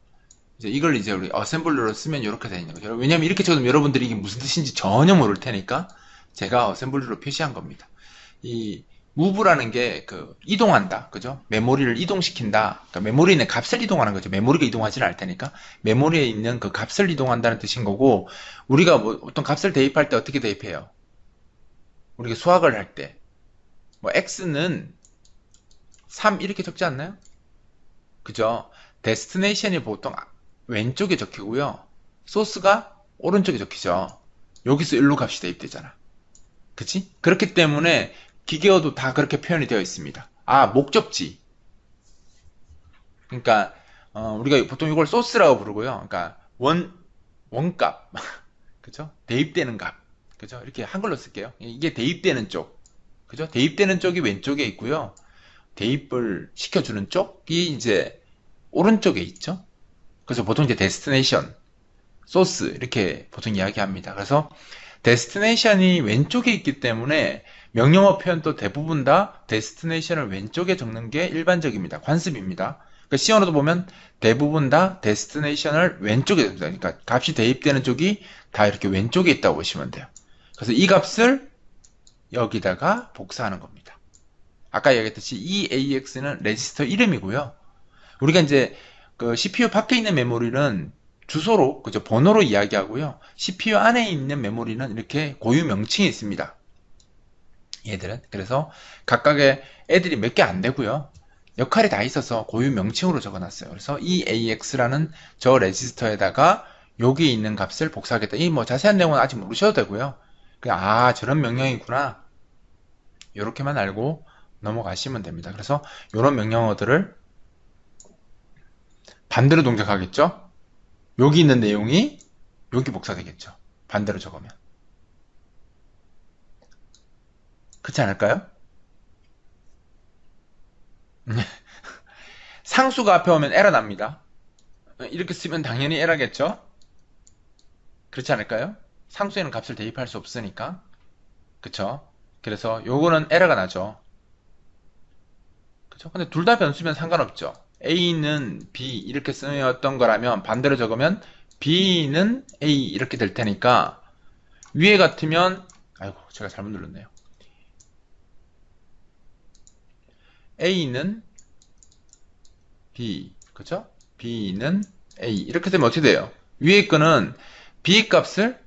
이제 이걸 이제 우리 어셈블러로 쓰면 이렇게 되는 거죠. 왜냐면 이렇게 적으면 여러분들이 이게 무슨 뜻인지 전혀 모를 테니까 제가 어셈블러로 표시한 겁니다. 이 move라는 게 그 이동한다, 그죠? 메모리를 이동시킨다. 그러니까 메모리에 있는 값을 이동하는 거죠. 메모리가 이동하지는 않을 테니까 메모리에 있는 그 값을 이동한다는 뜻인 거고, 우리가 뭐 어떤 값을 대입할 때 어떻게 대입해요? 우리가 수학을 할 때 뭐 x는 3 이렇게 적지 않나요? 그죠? 데스티네이션이 보통 왼쪽에 적히고요. 소스가 오른쪽에 적히죠. 여기서 일로 값이 대입되잖아. 그치? 그렇기 때문에 기계어도 다 그렇게 표현이 되어 있습니다. 아, 목적지. 그러니까 우리가 보통 이걸 소스라고 부르고요. 그러니까 원값. 그죠? 대입되는 값. 그죠? 이렇게 한글로 쓸게요. 이게 대입되는 쪽. 그죠? 대입되는 쪽이 왼쪽에 있고요. 대입을 시켜주는 쪽이 이제 오른쪽에 있죠. 그래서 보통 이제 데스티네이션, 소스 이렇게 보통 이야기합니다. 그래서 데스티네이션이 왼쪽에 있기 때문에 명령어 표현도 대부분 다 데스티네이션을 왼쪽에 적는 게 일반적입니다. 관습입니다. 그러니까 C 언어도 보면 대부분 다 데스티네이션을 왼쪽에 적습니다. 그러니까 값이 대입되는 쪽이 다 이렇게 왼쪽에 있다고 보시면 돼요. 그래서 이 값을 여기다가 복사하는 겁니다. 아까 얘기했듯이 이 AX는 레지스터 이름이고요. 우리가 이제 그 CPU 밖에 있는 메모리는 주소로, 그죠? 번호로 이야기하고요. CPU 안에 있는 메모리는 이렇게 고유 명칭이 있습니다. 얘들은. 그래서 각각의 애들이 몇 개 안 되고요. 역할이 다 있어서 고유 명칭으로 적어놨어요. 그래서 이 AX라는 저 레지스터에다가 여기 있는 값을 복사하겠다. 이 뭐 자세한 내용은 아직 모르셔도 되고요. 그냥 아, 저런 명령이구나. 이렇게만 알고 넘어가시면 됩니다. 그래서 이런 명령어들을 반대로 동작하겠죠? 여기 있는 내용이 여기 복사되겠죠. 반대로 적으면. 그렇지 않을까요? 상수가 앞에 오면 에러 납니다. 이렇게 쓰면 당연히 에러겠죠? 그렇지 않을까요? 상수에는 값을 대입할 수 없으니까. 그쵸? 그래서 요거는 에러가 나죠. 그쵸? 근데 둘 다 변수면 상관없죠. A는 B 이렇게 쓰였던 거라면 반대로 적으면 B는 A 이렇게 될 테니까 위에 같으면 아이고 제가 잘못 눌렀네요. A는 B 그죠? B는 A 이렇게 되면 어떻게 돼요? 위에 거는 B 값을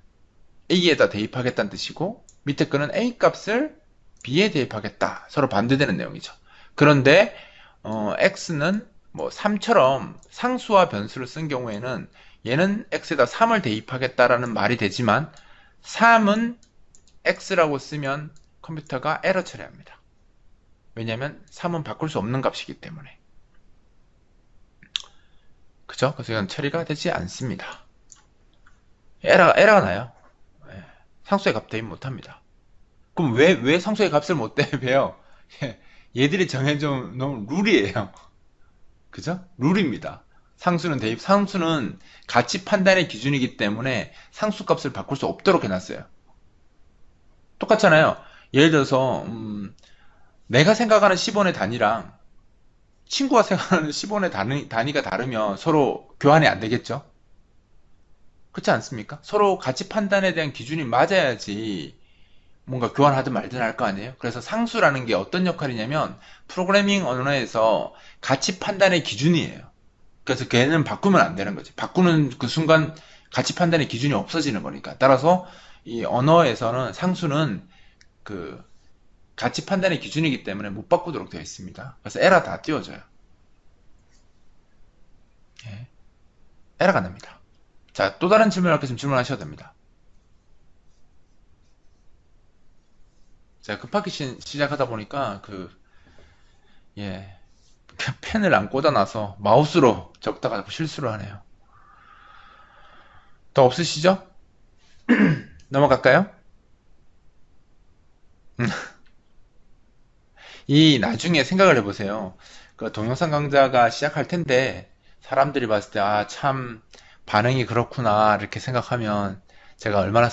A에다 대입하겠다는 뜻이고 밑에 거는 A 값을 B에 대입하겠다. 서로 반대되는 내용이죠. 그런데 X는 뭐 3처럼 상수와 변수를 쓴 경우에는 얘는 X에다 3을 대입하겠다라는 말이 되지만 3은 X라고 쓰면 컴퓨터가 에러 처리합니다. 왜냐하면 3은 바꿀 수 없는 값이기 때문에. 그죠? 그래서 이건 처리가 되지 않습니다. 에러가 나요. 예. 상수의 값 대입 못합니다. 그럼 왜 상수의 값을 못 대입해요? 얘들이 정해준 너무 룰이에요. 그죠? 룰입니다. 상수는 가치 판단의 기준이기 때문에 상수 값을 바꿀 수 없도록 해놨어요. 똑같잖아요. 예를 들어서, 내가 생각하는 10원의 단위랑 친구가 생각하는 10원의 단위가 다르면 서로 교환이 안 되겠죠? 그렇지 않습니까? 서로 가치 판단에 대한 기준이 맞아야지 뭔가 교환하든 말든 할 거 아니에요? 그래서 상수라는 게 어떤 역할이냐면 프로그래밍 언어에서 가치 판단의 기준이에요. 그래서 걔는 바꾸면 안 되는 거지. 바꾸는 그 순간 가치 판단의 기준이 없어지는 거니까. 따라서 이 언어에서는 상수는 그 가치 판단의 기준이기 때문에 못 바꾸도록 되어 있습니다. 그래서 에러 다 띄워져요. 예. 에러가 납니다. 자, 또 다른 질문을 할게 좀 질문하셔도 됩니다. 제가 급하게 시작하다 보니까 예, 펜을 안 꽂아놔서 마우스로 적다가 자꾸 실수를 하네요. 더 없으시죠? 넘어갈까요? 이 나중에 생각을 해보세요. 그 동영상 강좌가 시작할 텐데 사람들이 봤을 때 아, 참 반응이 그렇구나 이렇게 생각하면 제가 얼마나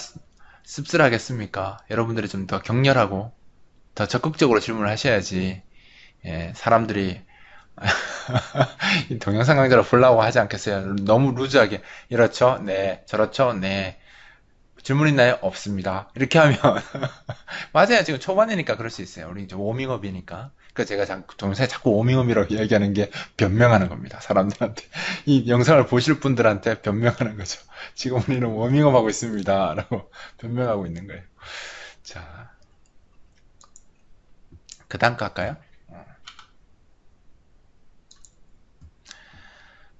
씁쓸하겠습니까? 여러분들이 좀 더 격렬하고 더 적극적으로 질문을 하셔야지 예, 사람들이 이 동영상 강좌로 보려고 하지 않겠어요? 너무 루즈하게. 이렇죠? 네. 저렇죠? 네. 질문 있나요? 없습니다. 이렇게 하면 맞아요. 지금 초반이니까 그럴 수 있어요. 우리 이제 워밍업이니까. 그 제가 동영상에 자꾸 워밍업이라고 이야기하는 게 변명하는 겁니다. 사람들한테. 이 영상을 보실 분들한테 변명하는 거죠. 지금 우리는 워밍업 하고 있습니다. 라고 변명하고 있는 거예요. 자, 그 다음 거 할까요?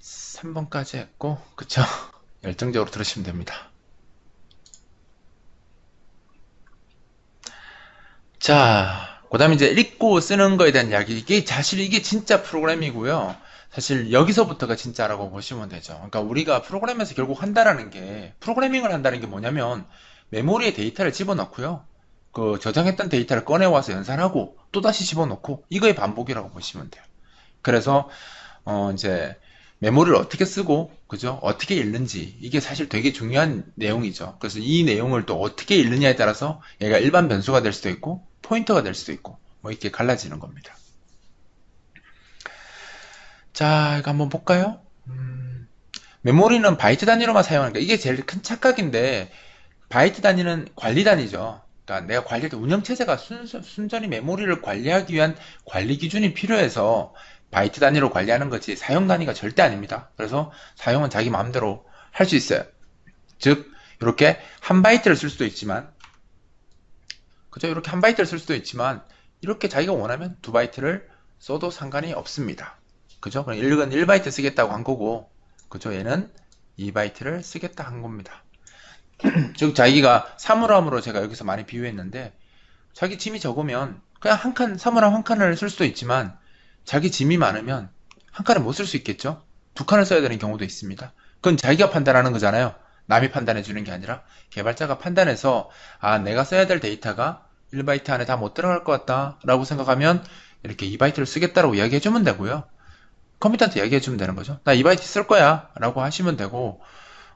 3번까지 했고, 그쵸? 열정적으로 들으시면 됩니다. 자, 그 다음에 이제 읽고 쓰는 거에 대한 이야기. 이게 사실 이게 진짜 프로그램이고요. 사실 여기서부터가 진짜라고 보시면 되죠. 그러니까 우리가 프로그램에서 결국 한다라는 게, 프로그래밍을 한다는 게 뭐냐면, 메모리에 데이터를 집어넣고요. 그 저장했던 데이터를 꺼내와서 연산하고, 또다시 집어넣고, 이거의 반복이라고 보시면 돼요. 그래서, 이제, 메모리를 어떻게 쓰고, 그죠? 어떻게 읽는지, 이게 사실 되게 중요한 내용이죠. 그래서 이 내용을 또 어떻게 읽느냐에 따라서 얘가 일반 변수가 될 수도 있고, 포인터가 될 수도 있고, 뭐 이렇게 갈라지는 겁니다. 자, 이거 한번 볼까요? 메모리는 바이트 단위로만 사용하니까 이게 제일 큰 착각인데, 바이트 단위는 관리 단위죠. 그러니까 내가 관리할 때 운영체제가 순전히 메모리를 관리하기 위한 관리 기준이 필요해서 바이트 단위로 관리하는 거지 사용 단위가 절대 아닙니다. 그래서 사용은 자기 마음대로 할 수 있어요. 즉 이렇게 한 바이트를 쓸 수도 있지만 그죠? 이렇게 한 바이트를 쓸 수도 있지만 이렇게 자기가 원하면 두 바이트를 써도 상관이 없습니다. 그죠? 그럼 1은 1바이트 쓰겠다고 한 거고 그죠? 얘는 2바이트를 쓰겠다 한 겁니다. 즉 자기가 사물함으로 제가 여기서 많이 비유했는데 자기 짐이 적으면 그냥 한 칸, 사물함 한 칸을 쓸 수도 있지만 자기 짐이 많으면 한 칸을 못 쓸 수 있겠죠? 두 칸을 써야 되는 경우도 있습니다. 그건 자기가 판단하는 거잖아요. 남이 판단해 주는 게 아니라 개발자가 판단해서 아 내가 써야 될 데이터가 1바이트 안에 다 못 들어갈 것 같다 라고 생각하면 이렇게 2바이트를 쓰겠다라고 이야기해 주면 되고요. 컴퓨터한테 이야기해 주면 되는 거죠. 나 2바이트 쓸 거야 라고 하시면 되고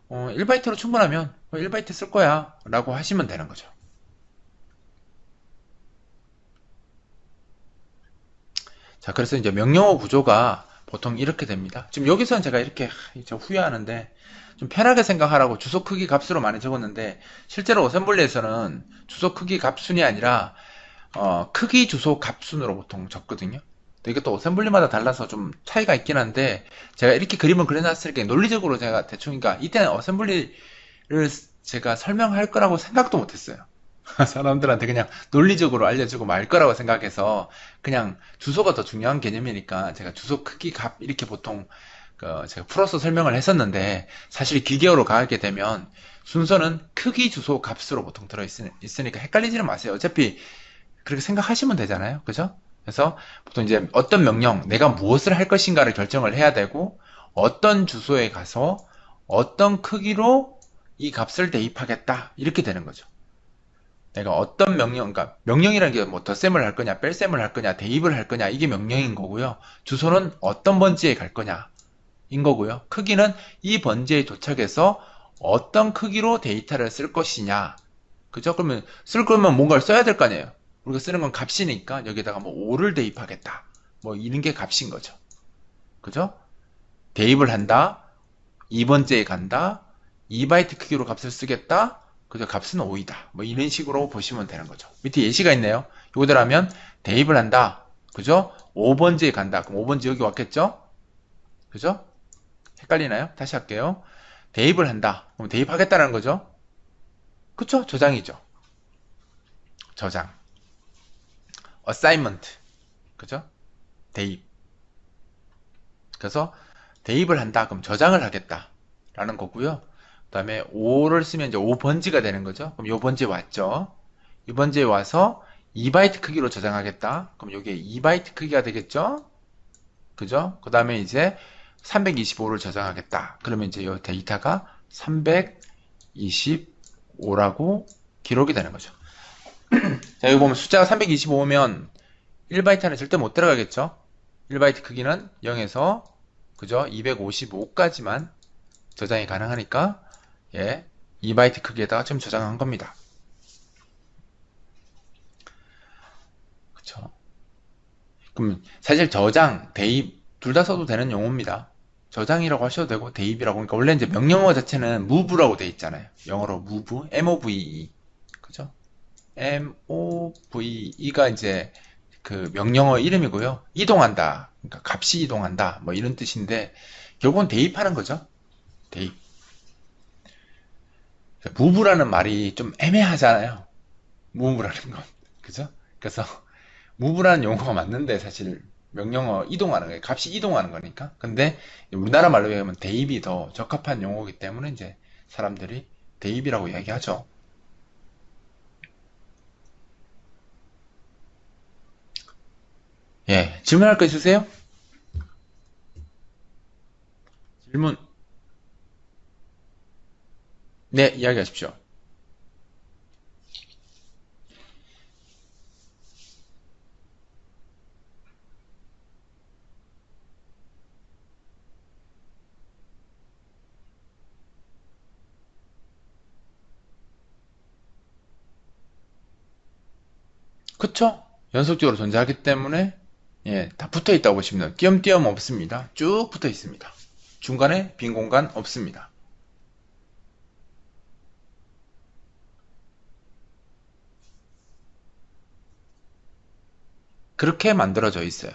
1바이트로 충분하면 1바이트 쓸 거야 라고 하시면 되는 거죠. 자, 그래서 이제 명령어 구조가 보통 이렇게 됩니다. 지금 여기서는 제가 이렇게 후회하는데 좀 편하게 생각하라고 주소 크기 값으로 많이 적었는데 실제로 어셈블리에서는 주소 크기 값순이 아니라 크기 주소 값순으로 보통 적거든요. 근데 이게 또 어셈블리마다 달라서 좀 차이가 있긴 한데 제가 이렇게 그림을 그려놨으니까 논리적으로 제가 대충 그러니까 이때는 어셈블리를 제가 설명할 거라고 생각도 못했어요. 사람들한테 그냥 논리적으로 알려주고 말 거라고 생각해서 그냥 주소가 더 중요한 개념이니까 제가 주소 크기 값 이렇게 보통 제가 풀어서 설명을 했었는데 사실 기계어로 가게 되면 순서는 크기 주소 값으로 보통 들어있으니까 헷갈리지는 마세요. 어차피 그렇게 생각하시면 되잖아요. 그죠? 그래서 보통 이제 어떤 명령, 내가 무엇을 할 것인가를 결정을 해야 되고 어떤 주소에 가서 어떤 크기로 이 값을 대입하겠다 이렇게 되는 거죠. 내가 어떤 명령, 그러니까 명령이라는 게 뭐 덧셈을 할 거냐, 뺄셈을 할 거냐, 대입을 할 거냐, 이게 명령인 거고요. 주소는 어떤 번지에 갈 거냐, 인 거고요. 크기는 이 번지에 도착해서 어떤 크기로 데이터를 쓸 것이냐. 그죠? 그러면 쓸 거면 뭔가를 써야 될 거 아니에요. 우리가 쓰는 건 값이니까 여기다가 뭐 5를 대입하겠다. 뭐 이런 게 값인 거죠. 그죠? 대입을 한다. 2번째에 간다. 2바이트 크기로 값을 쓰겠다. 그죠? 값은 5이다. 뭐 이런 식으로 보시면 되는 거죠. 밑에 예시가 있네요. 이거들 하면 대입을 한다. 그죠? 5번째에 간다. 그럼 5번째 여기 왔겠죠? 그죠? 헷갈리나요? 다시 할게요. 대입을 한다. 그럼 대입하겠다는 거죠? 그쵸? 저장이죠. 저장. assignment. 그죠? 대입. 그래서 대입을 한다. 그럼 저장을 하겠다. 라는 거고요. 그 다음에 5를 쓰면 이제 5번지가 되는 거죠. 그럼 요 번지에 왔죠. 이 번지에 와서 2바이트 크기로 저장하겠다. 그럼 요게 2바이트 크기가 되겠죠? 그죠? 그 다음에 이제 325를 저장하겠다. 그러면 이제 이 데이터가 325라고 기록이 되는 거죠. 자, 여기 보면 숫자가 325면 1바이트 안에 절대 못 들어가겠죠? 1바이트 크기는 0에서 그죠? 255까지만 저장이 가능하니까 예, 2바이트 크기에다가 지금 저장한 겁니다. 그쵸? 그럼 사실 저장, 대입 둘 다 써도 되는 용어입니다. 저장이라고 하셔도 되고 대입이라고. 그러니까 원래 이제 명령어 자체는 move라고 돼 있잖아요. 영어로 move, M-O-V-E. 그죠? MOVE가 이제 그 명령어 이름이고요. 이동한다. 그러니까 값이 이동한다. 뭐 이런 뜻인데 결국은 대입하는 거죠. 대입. move라는 말이 좀 애매하잖아요. move라는 건. 그죠? 그래서 move라는 용어가 맞는데 사실 명령어 이동하는 거예요. 값이 이동하는 거니까. 근데 우리나라 말로 얘기하면 대입이 더 적합한 용어이기 때문에 이제 사람들이 대입이라고 이야기하죠. 예, 질문할 거 있으세요? 질문. 네, 이야기하십시오. 그쵸? 연속적으로 존재하기 때문에 예, 다 붙어 있다고 보시면 돼요. 띄엄띄엄 없습니다. 쭉 붙어 있습니다. 중간에 빈 공간 없습니다. 그렇게 만들어져 있어요.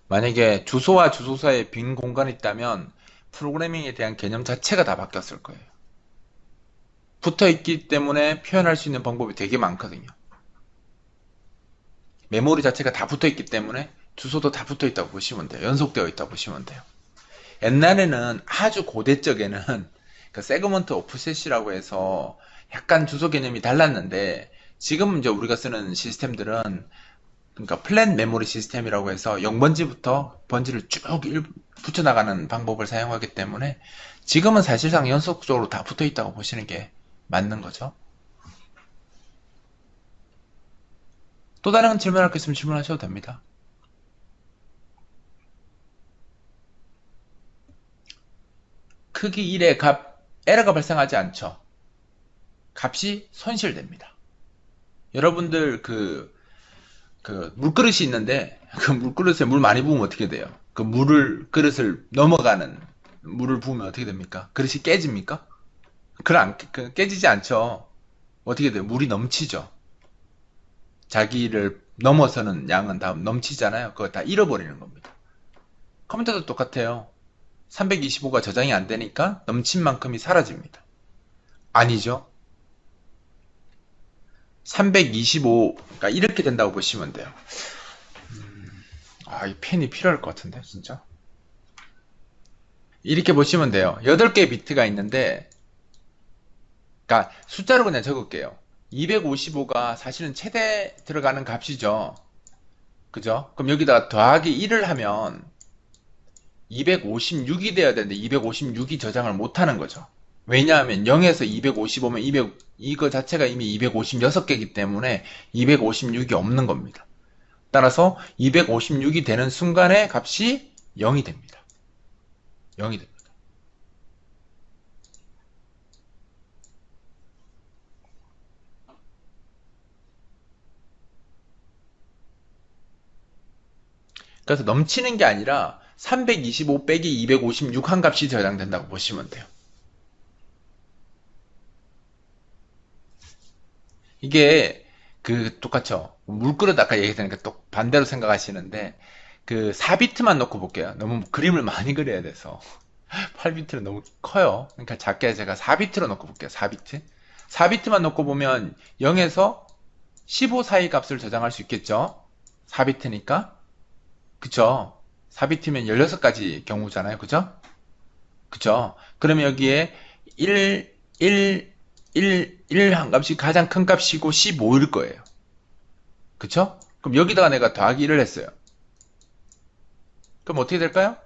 만약에 주소와 주소 사이에 빈 공간이 있다면 프로그래밍에 대한 개념 자체가 다 바뀌었을 거예요. 붙어 있기 때문에 표현할 수 있는 방법이 되게 많거든요. 메모리 자체가 다 붙어 있기 때문에 주소도 다 붙어 있다고 보시면 돼요. 연속되어 있다고 보시면 돼요. 옛날에는 아주 고대 적에는 그 세그먼트 오프셋이라고 해서 약간 주소 개념이 달랐는데 지금 이제 우리가 쓰는 시스템들은 그러니까 플랜 메모리 시스템이라고 해서 0번지부터 번지를 쭉 붙여나가는 방법을 사용하기 때문에 지금은 사실상 연속적으로 다 붙어 있다고 보시는 게 맞는 거죠. 또 다른 질문할 거 있으면 질문하셔도 됩니다. 크기 1의 값, 에러가 발생하지 않죠. 값이 손실됩니다. 여러분들 그 물그릇이 있는데 그 물그릇에 물 많이 부으면 어떻게 돼요? 그 물을 그릇을 넘어가는 물을 부으면 어떻게 됩니까? 그릇이 깨집니까? 깨지지 않죠. 어떻게 돼요? 물이 넘치죠. 자기를 넘어서는 양은 다 넘치잖아요. 그거 다 잃어버리는 겁니다. 컴퓨터도 똑같아요. 325가 저장이 안 되니까 넘친 만큼이 사라집니다. 아니죠. 325, 그러니까 이렇게 된다고 보시면 돼요. 아, 이 펜이 필요할 것 같은데, 진짜. 이렇게 보시면 돼요. 8개의 비트가 있는데, 그러니까 숫자로 그냥 적을게요. 255가 사실은 최대 들어가는 값이죠. 그죠? 그럼 여기다가 더하기 1을 하면 256이 돼야 되는데 256이 저장을 못하는 거죠. 왜냐하면 0에서 255면 200, 이거 자체가 이미 256개이기 때문에 256이 없는 겁니다. 따라서 256이 되는 순간에 값이 0이 됩니다. 0이 됩니다. 그래서 넘치는 게 아니라 325 빼기 256 한 값이 저장된다고 보시면 돼요. 이게 그 똑같죠. 물그릇 아까 얘기했으니까 또 반대로 생각하시는데 그 4비트만 놓고 볼게요. 너무 그림을 많이 그려야 돼서 8비트는 너무 커요. 그러니까 작게 제가 4비트로 놓고 볼게요. 4비트. 4비트만 놓고 보면 0에서 15 사이 값을 저장할 수 있겠죠. 4비트니까. 그쵸? 4비트면 16가지 경우잖아요. 그죠? 그쵸? 그러면 여기에 1, 1, 1 한 값이 가장 큰 값이고 15일 거예요. 그쵸? 그럼 여기다가 내가 더하기 1을 했어요. 그럼 어떻게 될까요?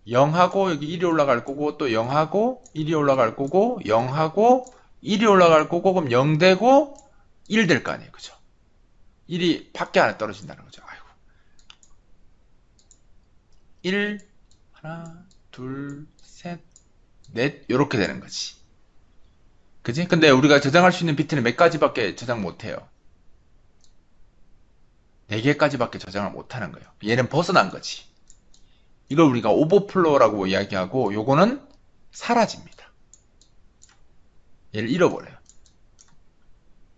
0하고 여기 1이 올라갈 거고 또 0하고 1이 올라갈 거고 0하고 1이 올라갈 거고 그럼 0 되고 1 될 거 아니에요. 그죠? 1이 밖에 안에 떨어진다는 거죠. 아이고. 1, 하나, 둘, 셋, 넷 이렇게 되는 거지. 그지? 근데 우리가 저장할 수 있는 비트는 몇 가지밖에 저장 못해요. 4개까지밖에 저장을 못하는 거예요. 얘는 벗어난 거지. 이걸 우리가 오버플로우라고 이야기하고 요거는 사라집니다. 얘를 잃어버려요.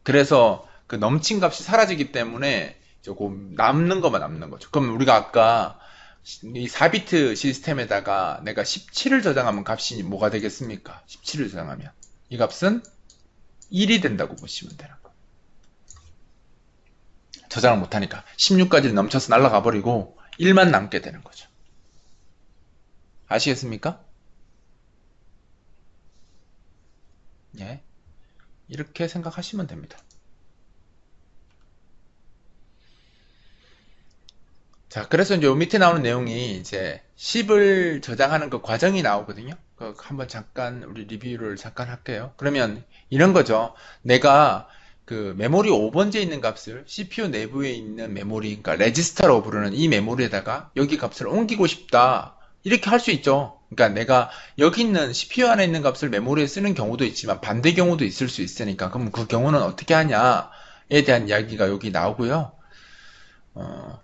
그래서 그 넘친 값이 사라지기 때문에 조금 남는 것만 남는 거죠. 그럼 우리가 아까 이 4비트 시스템에다가 내가 17을 저장하면 값이 뭐가 되겠습니까? 17을 저장하면 이 값은 1이 된다고 보시면 되는 거예요. 저장을 못하니까 16까지 넘쳐서 날아가 버리고 1만 남게 되는 거죠. 아시겠습니까? 예, 이렇게 생각하시면 됩니다. 자, 그래서 이제 요 밑에 나오는 내용이 이제 10을 저장하는 그 과정이 나오거든요. 그 한번 잠깐 우리 리뷰를 잠깐 할게요. 그러면 이런 거죠. 내가 그 메모리 5번지에 있는 값을 CPU 내부에 있는 메모리, 그러니까 레지스터라고 부르는 이 메모리에다가 여기 값을 옮기고 싶다. 이렇게 할 수 있죠. 그러니까 내가 여기 있는 CPU 안에 있는 값을 메모리에 쓰는 경우도 있지만 반대 경우도 있을 수 있으니까 그럼 그 경우는 어떻게 하냐에 대한 이야기가 여기 나오고요. 어,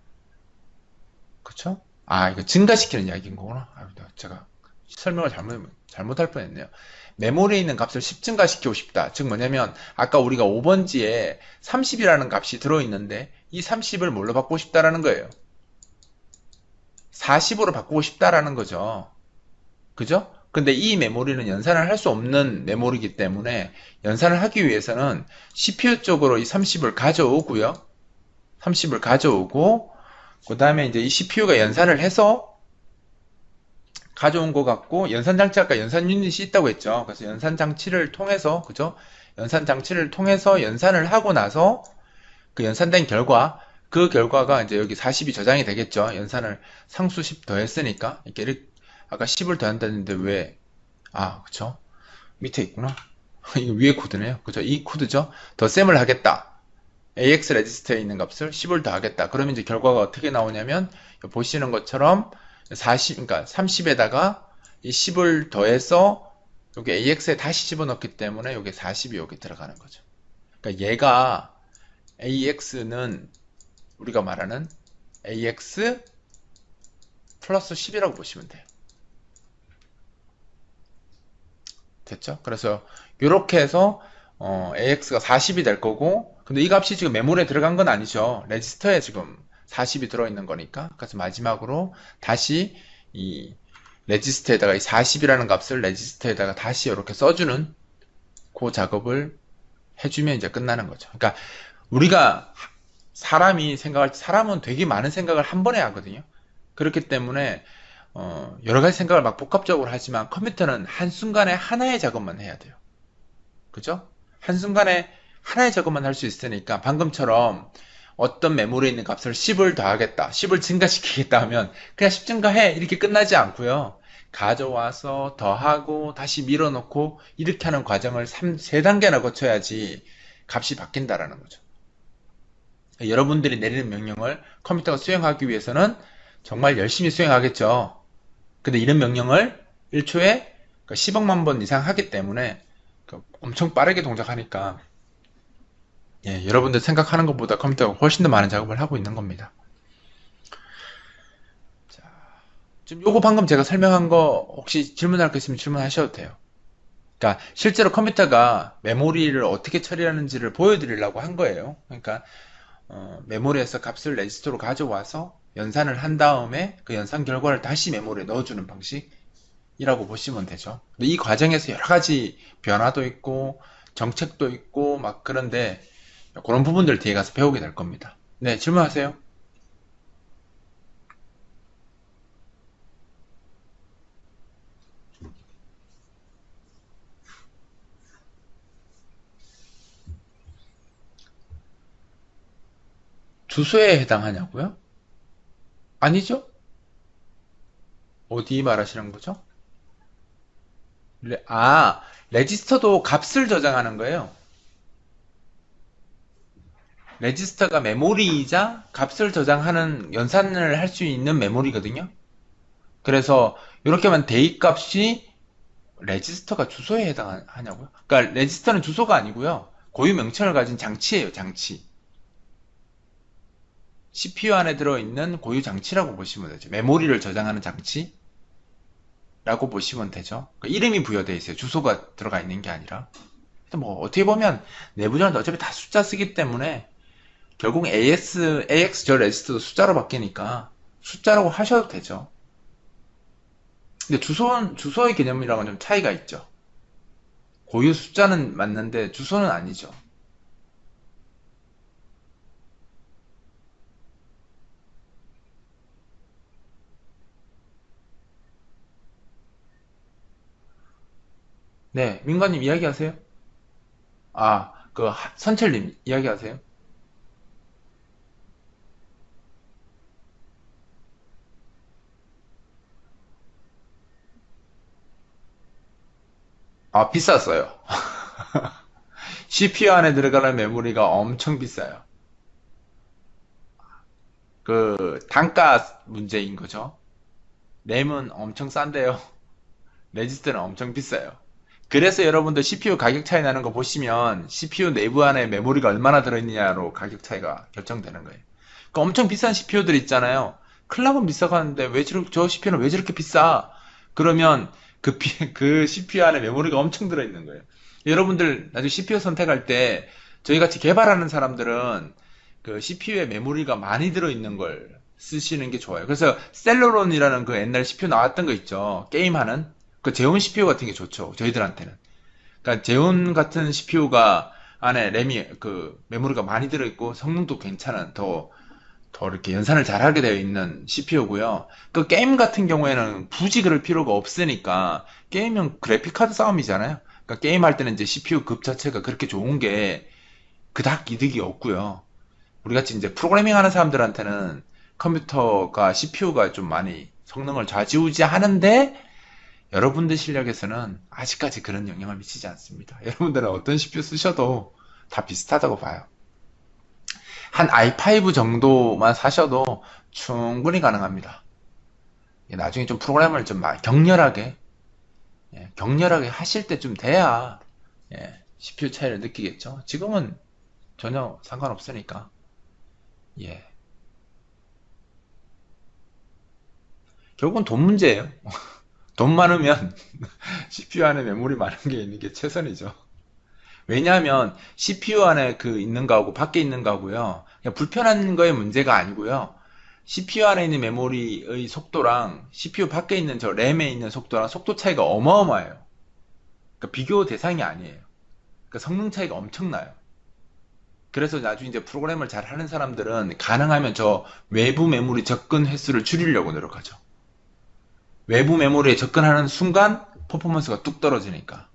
그쵸? 아, 이거 증가시키는 이야기인 거구나. 아, 제가 설명을 잘못할 뻔했네요. 메모리에 있는 값을 10 증가시키고 싶다. 즉 뭐냐면 아까 우리가 5번지에 30이라는 값이 들어있는데 이 30을 뭘로 바꾸고 싶다라는 거예요. 40으로 바꾸고 싶다라는 거죠. 그죠? 근데 이 메모리는 연산을 할 수 없는 메모리이기 때문에 연산을 하기 위해서는 CPU 쪽으로 이 30을 가져오고요. 30을 가져오고 그 다음에 이제 이 CPU가 연산을 해서 가져온 것 같고 연산장치 아까 연산 유닛이 있다고 했죠. 그래서 연산장치를 통해서 그죠? 연산장치를 통해서 연산을 하고 나서 그 연산된 결과 그 결과가 이제 여기 40이 저장이 되겠죠. 연산을 상수 10 더했으니까 이렇게 아까 10을 더한다는데 왜 그쵸? 밑에 있구나. 이거 위에 코드네요. 그죠? 이 코드죠. 덧셈을 하겠다. AX 레지스터에 있는 값을 10을 더하겠다. 그러면 이제 결과가 어떻게 나오냐면 보시는 것처럼 40, 그러니까 30에다가 이 10을 더해서 여기 AX에 다시 집어넣기 때문에 여기 40이 여기 들어가는 거죠. 그러니까 얘가 AX는 우리가 말하는 AX 플러스 10이라고 보시면 돼요. 됐죠? 그래서 이렇게 해서 AX가 40이 될 거고 근데 이 값이 지금 메모리에 들어간 건 아니죠. 레지스터에 지금 40이 들어있는 거니까 그래서 마지막으로 다시 이 레지스터에다가 이 40이라는 값을 레지스터에다가 다시 이렇게 써주는 그 작업을 해주면 이제 끝나는 거죠. 그러니까 우리가 사람이 생각할 때 사람은 되게 많은 생각을 한 번에 하거든요. 그렇기 때문에 여러 가지 생각을 막 복합적으로 하지만 컴퓨터는 한순간에 하나의 작업만 해야 돼요. 그죠? 한순간에 하나의 작업만 할 수 있으니까 방금처럼 어떤 메모리에 있는 값을 10을 더하겠다, 10을 증가시키겠다 하면 그냥 10 증가해 이렇게 끝나지 않고요. 가져와서 더하고 다시 밀어넣고 이렇게 하는 과정을 3단계나 거쳐야지 값이 바뀐다라는 거죠. 여러분들이 내리는 명령을 컴퓨터가 수행하기 위해서는 정말 열심히 수행하겠죠. 근데 이런 명령을 1초에 10억만 번 이상 하기 때문에 엄청 빠르게 동작하니까 여러분들 생각하는 것보다 컴퓨터가 훨씬 더 많은 작업을 하고 있는 겁니다. 자, 지금 요거 방금 제가 설명한 거 혹시 질문할 거 있으면 질문하셔도 돼요. 그러니까 실제로 컴퓨터가 메모리를 어떻게 처리하는지를 보여드리려고 한 거예요. 그러니까 메모리에서 값을 레지스터로 가져와서 연산을 한 다음에 그 연산 결과를 다시 메모리에 넣어주는 방식이라고 보시면 되죠. 근데 이 과정에서 여러 가지 변화도 있고 정책도 있고 막 그런데 그런 부분들 뒤에 가서 배우게 될 겁니다. 네, 질문하세요. 주소에 해당하냐고요? 아니죠? 어디 말하시는 거죠? 레지스터도 값을 저장하는 거예요. 레지스터가 메모리이자 값을 저장하는 연산을 할 수 있는 메모리거든요. 그래서 이렇게 하면 대입 값이 레지스터가 주소에 해당하냐고요? 그러니까 레지스터는 주소가 아니고요. 고유 명칭을 가진 장치예요, 장치. CPU 안에 들어있는 고유 장치라고 보시면 되죠. 메모리를 저장하는 장치라고 보시면 되죠. 그 이름이 부여되어 있어요. 주소가 들어가 있는 게 아니라. 뭐 어떻게 보면 내부적으로 어차피 다 숫자 쓰기 때문에 결국 AX 저 레지스터도 숫자로 바뀌니까 숫자라고 하셔도 되죠. 근데 주소의 개념이랑은 좀 차이가 있죠. 고유 숫자는 맞는데 주소는 아니죠. 네, 민관님 이야기하세요. 선철님 이야기하세요. 비쌌어요. CPU 안에 들어가는 메모리가 엄청 비싸요. 그 단가 문제인 거죠. 램은 엄청 싼데요. 레지스터는 엄청 비싸요. 그래서 여러분들 CPU 가격 차이 나는 거 보시면 CPU 내부 안에 메모리가 얼마나 들어있느냐로 가격 차이가 결정되는 거예요. 그 엄청 비싼 CPU들 있잖아요. 클락은 비싸가는데 저 CPU는 왜 저렇게 비싸? 그러면 그 CPU 안에 메모리가 엄청 들어있는 거예요. 여러분들 나중에 CPU 선택할 때 저희 같이 개발하는 사람들은 그 CPU에 메모리가 많이 들어있는 걸 쓰시는 게 좋아요. 그래서 셀러론이라는 그 옛날 CPU 나왔던 거 있죠. 게임하는 그 제온 CPU 같은 게 좋죠. 저희들한테는. 그러니까 제온 같은 CPU가 안에 램이 그 메모리가 많이 들어있고 성능도 괜찮은 더 이렇게 연산을 잘하게 되어 있는 CPU고요. 그 게임 같은 경우에는 굳이 그럴 필요가 없으니까 게임은 그래픽 카드 싸움이잖아요. 그러니까 게임할 때는 이제 CPU 급 자체가 그렇게 좋은 게 그닥 이득이 없고요. 우리 같이 이제 프로그래밍 하는 사람들한테는 컴퓨터가 CPU가 좀 많이 성능을 좌지우지 하는데 여러분들 실력에서는 아직까지 그런 영향을 미치지 않습니다. 여러분들은 어떤 CPU 쓰셔도 다 비슷하다고 봐요. 한 i5 정도만 사셔도 충분히 가능합니다. 나중에 좀 프로그램을 좀 격렬하게, 격렬하게 하실 때쯤 돼야 CPU 차이를 느끼겠죠. 지금은 전혀 상관없으니까. 예. 결국은 돈 문제예요. 돈 많으면 CPU 안에 메모리 많은 게 있는 게 최선이죠. 왜냐하면 CPU 안에 그 있는 거하고 밖에 있는 거하고요. 그냥 불편한 거의 문제가 아니고요. CPU 안에 있는 메모리의 속도랑 CPU 밖에 있는 저 램에 있는 속도랑 속도 차이가 어마어마해요. 그러니까 비교 대상이 아니에요. 그러니까 성능 차이가 엄청나요. 그래서 나중에 이제 프로그램을 잘 하는 사람들은 가능하면 저 외부 메모리 접근 횟수를 줄이려고 노력하죠. 외부 메모리에 접근하는 순간 퍼포먼스가 뚝 떨어지니까.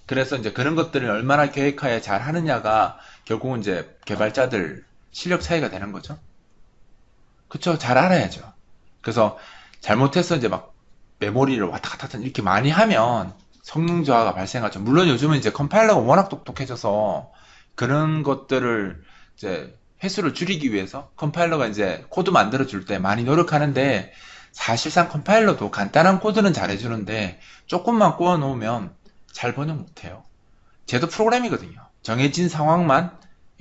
그래서 이제 그런 것들을 얼마나 계획하에 잘 하느냐가 결국은 이제 개발자들 실력 차이가 되는 거죠. 그쵸? 잘 알아야죠. 그래서 잘못해서 이제 막 메모리를 왔다 갔다 이렇게 많이 하면 성능 저하가 발생하죠. 물론 요즘은 이제 컴파일러가 워낙 똑똑해져서 그런 것들을 이제 횟수를 줄이기 위해서 컴파일러가 이제 코드 만들어 줄 때 많이 노력하는데 사실상 컴파일러도 간단한 코드는 잘해주는데 조금만 꼬아 놓으면 잘 번역 못해요. 쟤도 프로그램이거든요. 정해진 상황만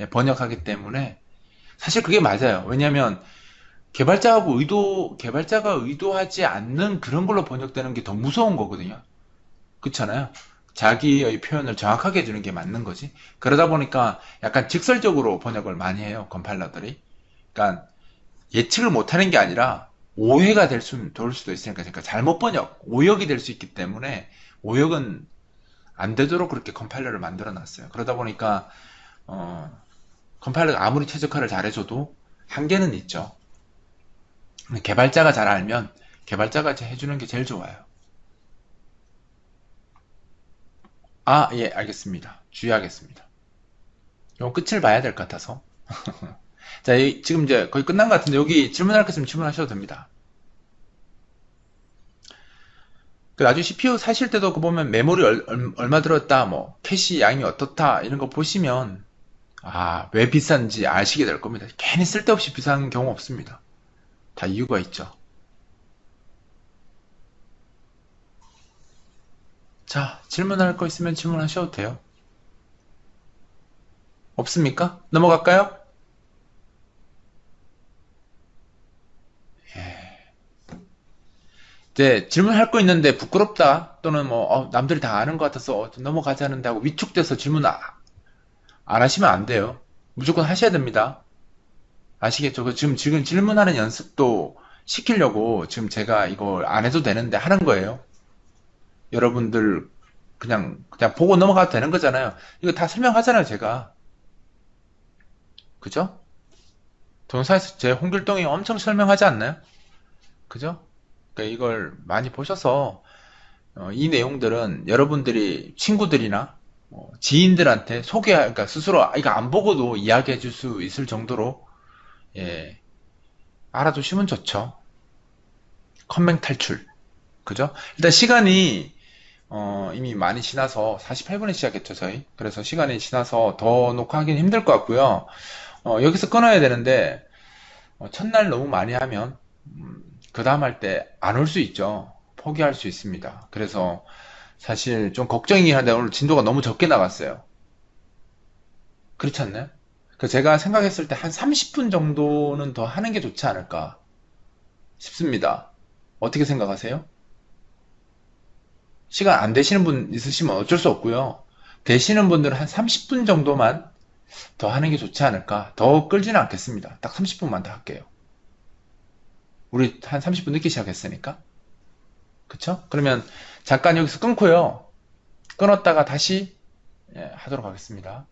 번역하기 때문에 사실 그게 맞아요. 왜냐하면 개발자가 의도하지 않는 그런 걸로 번역되는 게 더 무서운 거거든요. 그렇잖아요. 자기의 표현을 정확하게 해주는 게 맞는 거지. 그러다 보니까 약간 직설적으로 번역을 많이 해요. 컴파일러들이. 그러니까 예측을 못하는 게 아니라 오해가 될 수도 있으니까 그러니까 잘못 번역, 오역이 될 수 있기 때문에 오역은 안 되도록 그렇게 컴파일러를 만들어 놨어요. 그러다 보니까 어, 컴파일러가 아무리 최적화를 잘해줘도 한계는 있죠. 개발자가 잘 알면 개발자가 해주는 게 제일 좋아요. 예, 알겠습니다. 주의하겠습니다. 이 끝을 봐야 될 것 같아서. 자, 지금 이제 거의 끝난 것 같은데 여기 질문할 거 있으면 질문하셔도 됩니다. 나중에 CPU 사실 때도 그 보면 메모리 얼마 들었다, 뭐 캐시 양이 어떻다 이런 거 보시면 왜 비싼지 아시게 될 겁니다. 괜히 쓸데없이 비싼 경우 없습니다. 다 이유가 있죠. 자, 질문할 거 있으면 질문하셔도 돼요. 없습니까? 넘어갈까요? 이제 질문할 거 있는데 부끄럽다 또는 뭐 남들이 다 아는 것 같아서 좀 넘어가자는데 하고 위축돼서 질문 안 하시면 안 돼요. 무조건 하셔야 됩니다. 아시겠죠? 지금 질문하는 연습도 시키려고 지금 제가 이걸 안 해도 되는데 하는 거예요. 여러분들 그냥 보고 넘어가도 되는 거잖아요. 이거 다 설명하잖아요, 제가. 그죠? 동영상에서 제 홍길동이 엄청 설명하지 않나요? 그죠? 그러니까 이걸 많이 보셔서 이 내용들은 여러분들이 친구들이나 지인들한테 그러니까 스스로 이거 안 보고도 이야기해 줄 수 있을 정도로 예, 알아두시면 좋죠. 컴맹 탈출. 그죠? 일단 시간이 이미 많이 지나서 48분에 시작했죠, 저희. 그래서 시간이 지나서 더 녹화하기는 힘들 것 같고요. 여기서 끊어야 되는데 첫날 너무 많이 하면 그 다음 할 때 안 올 수 있죠. 포기할 수 있습니다. 그래서 사실 좀 걱정이긴 한데 오늘 진도가 너무 적게 나갔어요. 그렇지 않나요? 그 제가 생각했을 때 한 30분 정도는 더 하는 게 좋지 않을까 싶습니다. 어떻게 생각하세요? 시간 안 되시는 분 있으시면 어쩔 수 없고요. 되시는 분들은 한 30분 정도만 더 하는 게 좋지 않을까. 더 끌지는 않겠습니다. 딱 30분만 더 할게요. 우리 한 30분 늦게 시작했으니까. 그쵸? 그러면 잠깐 여기서 끊고요. 끊었다가 다시 하도록 하겠습니다.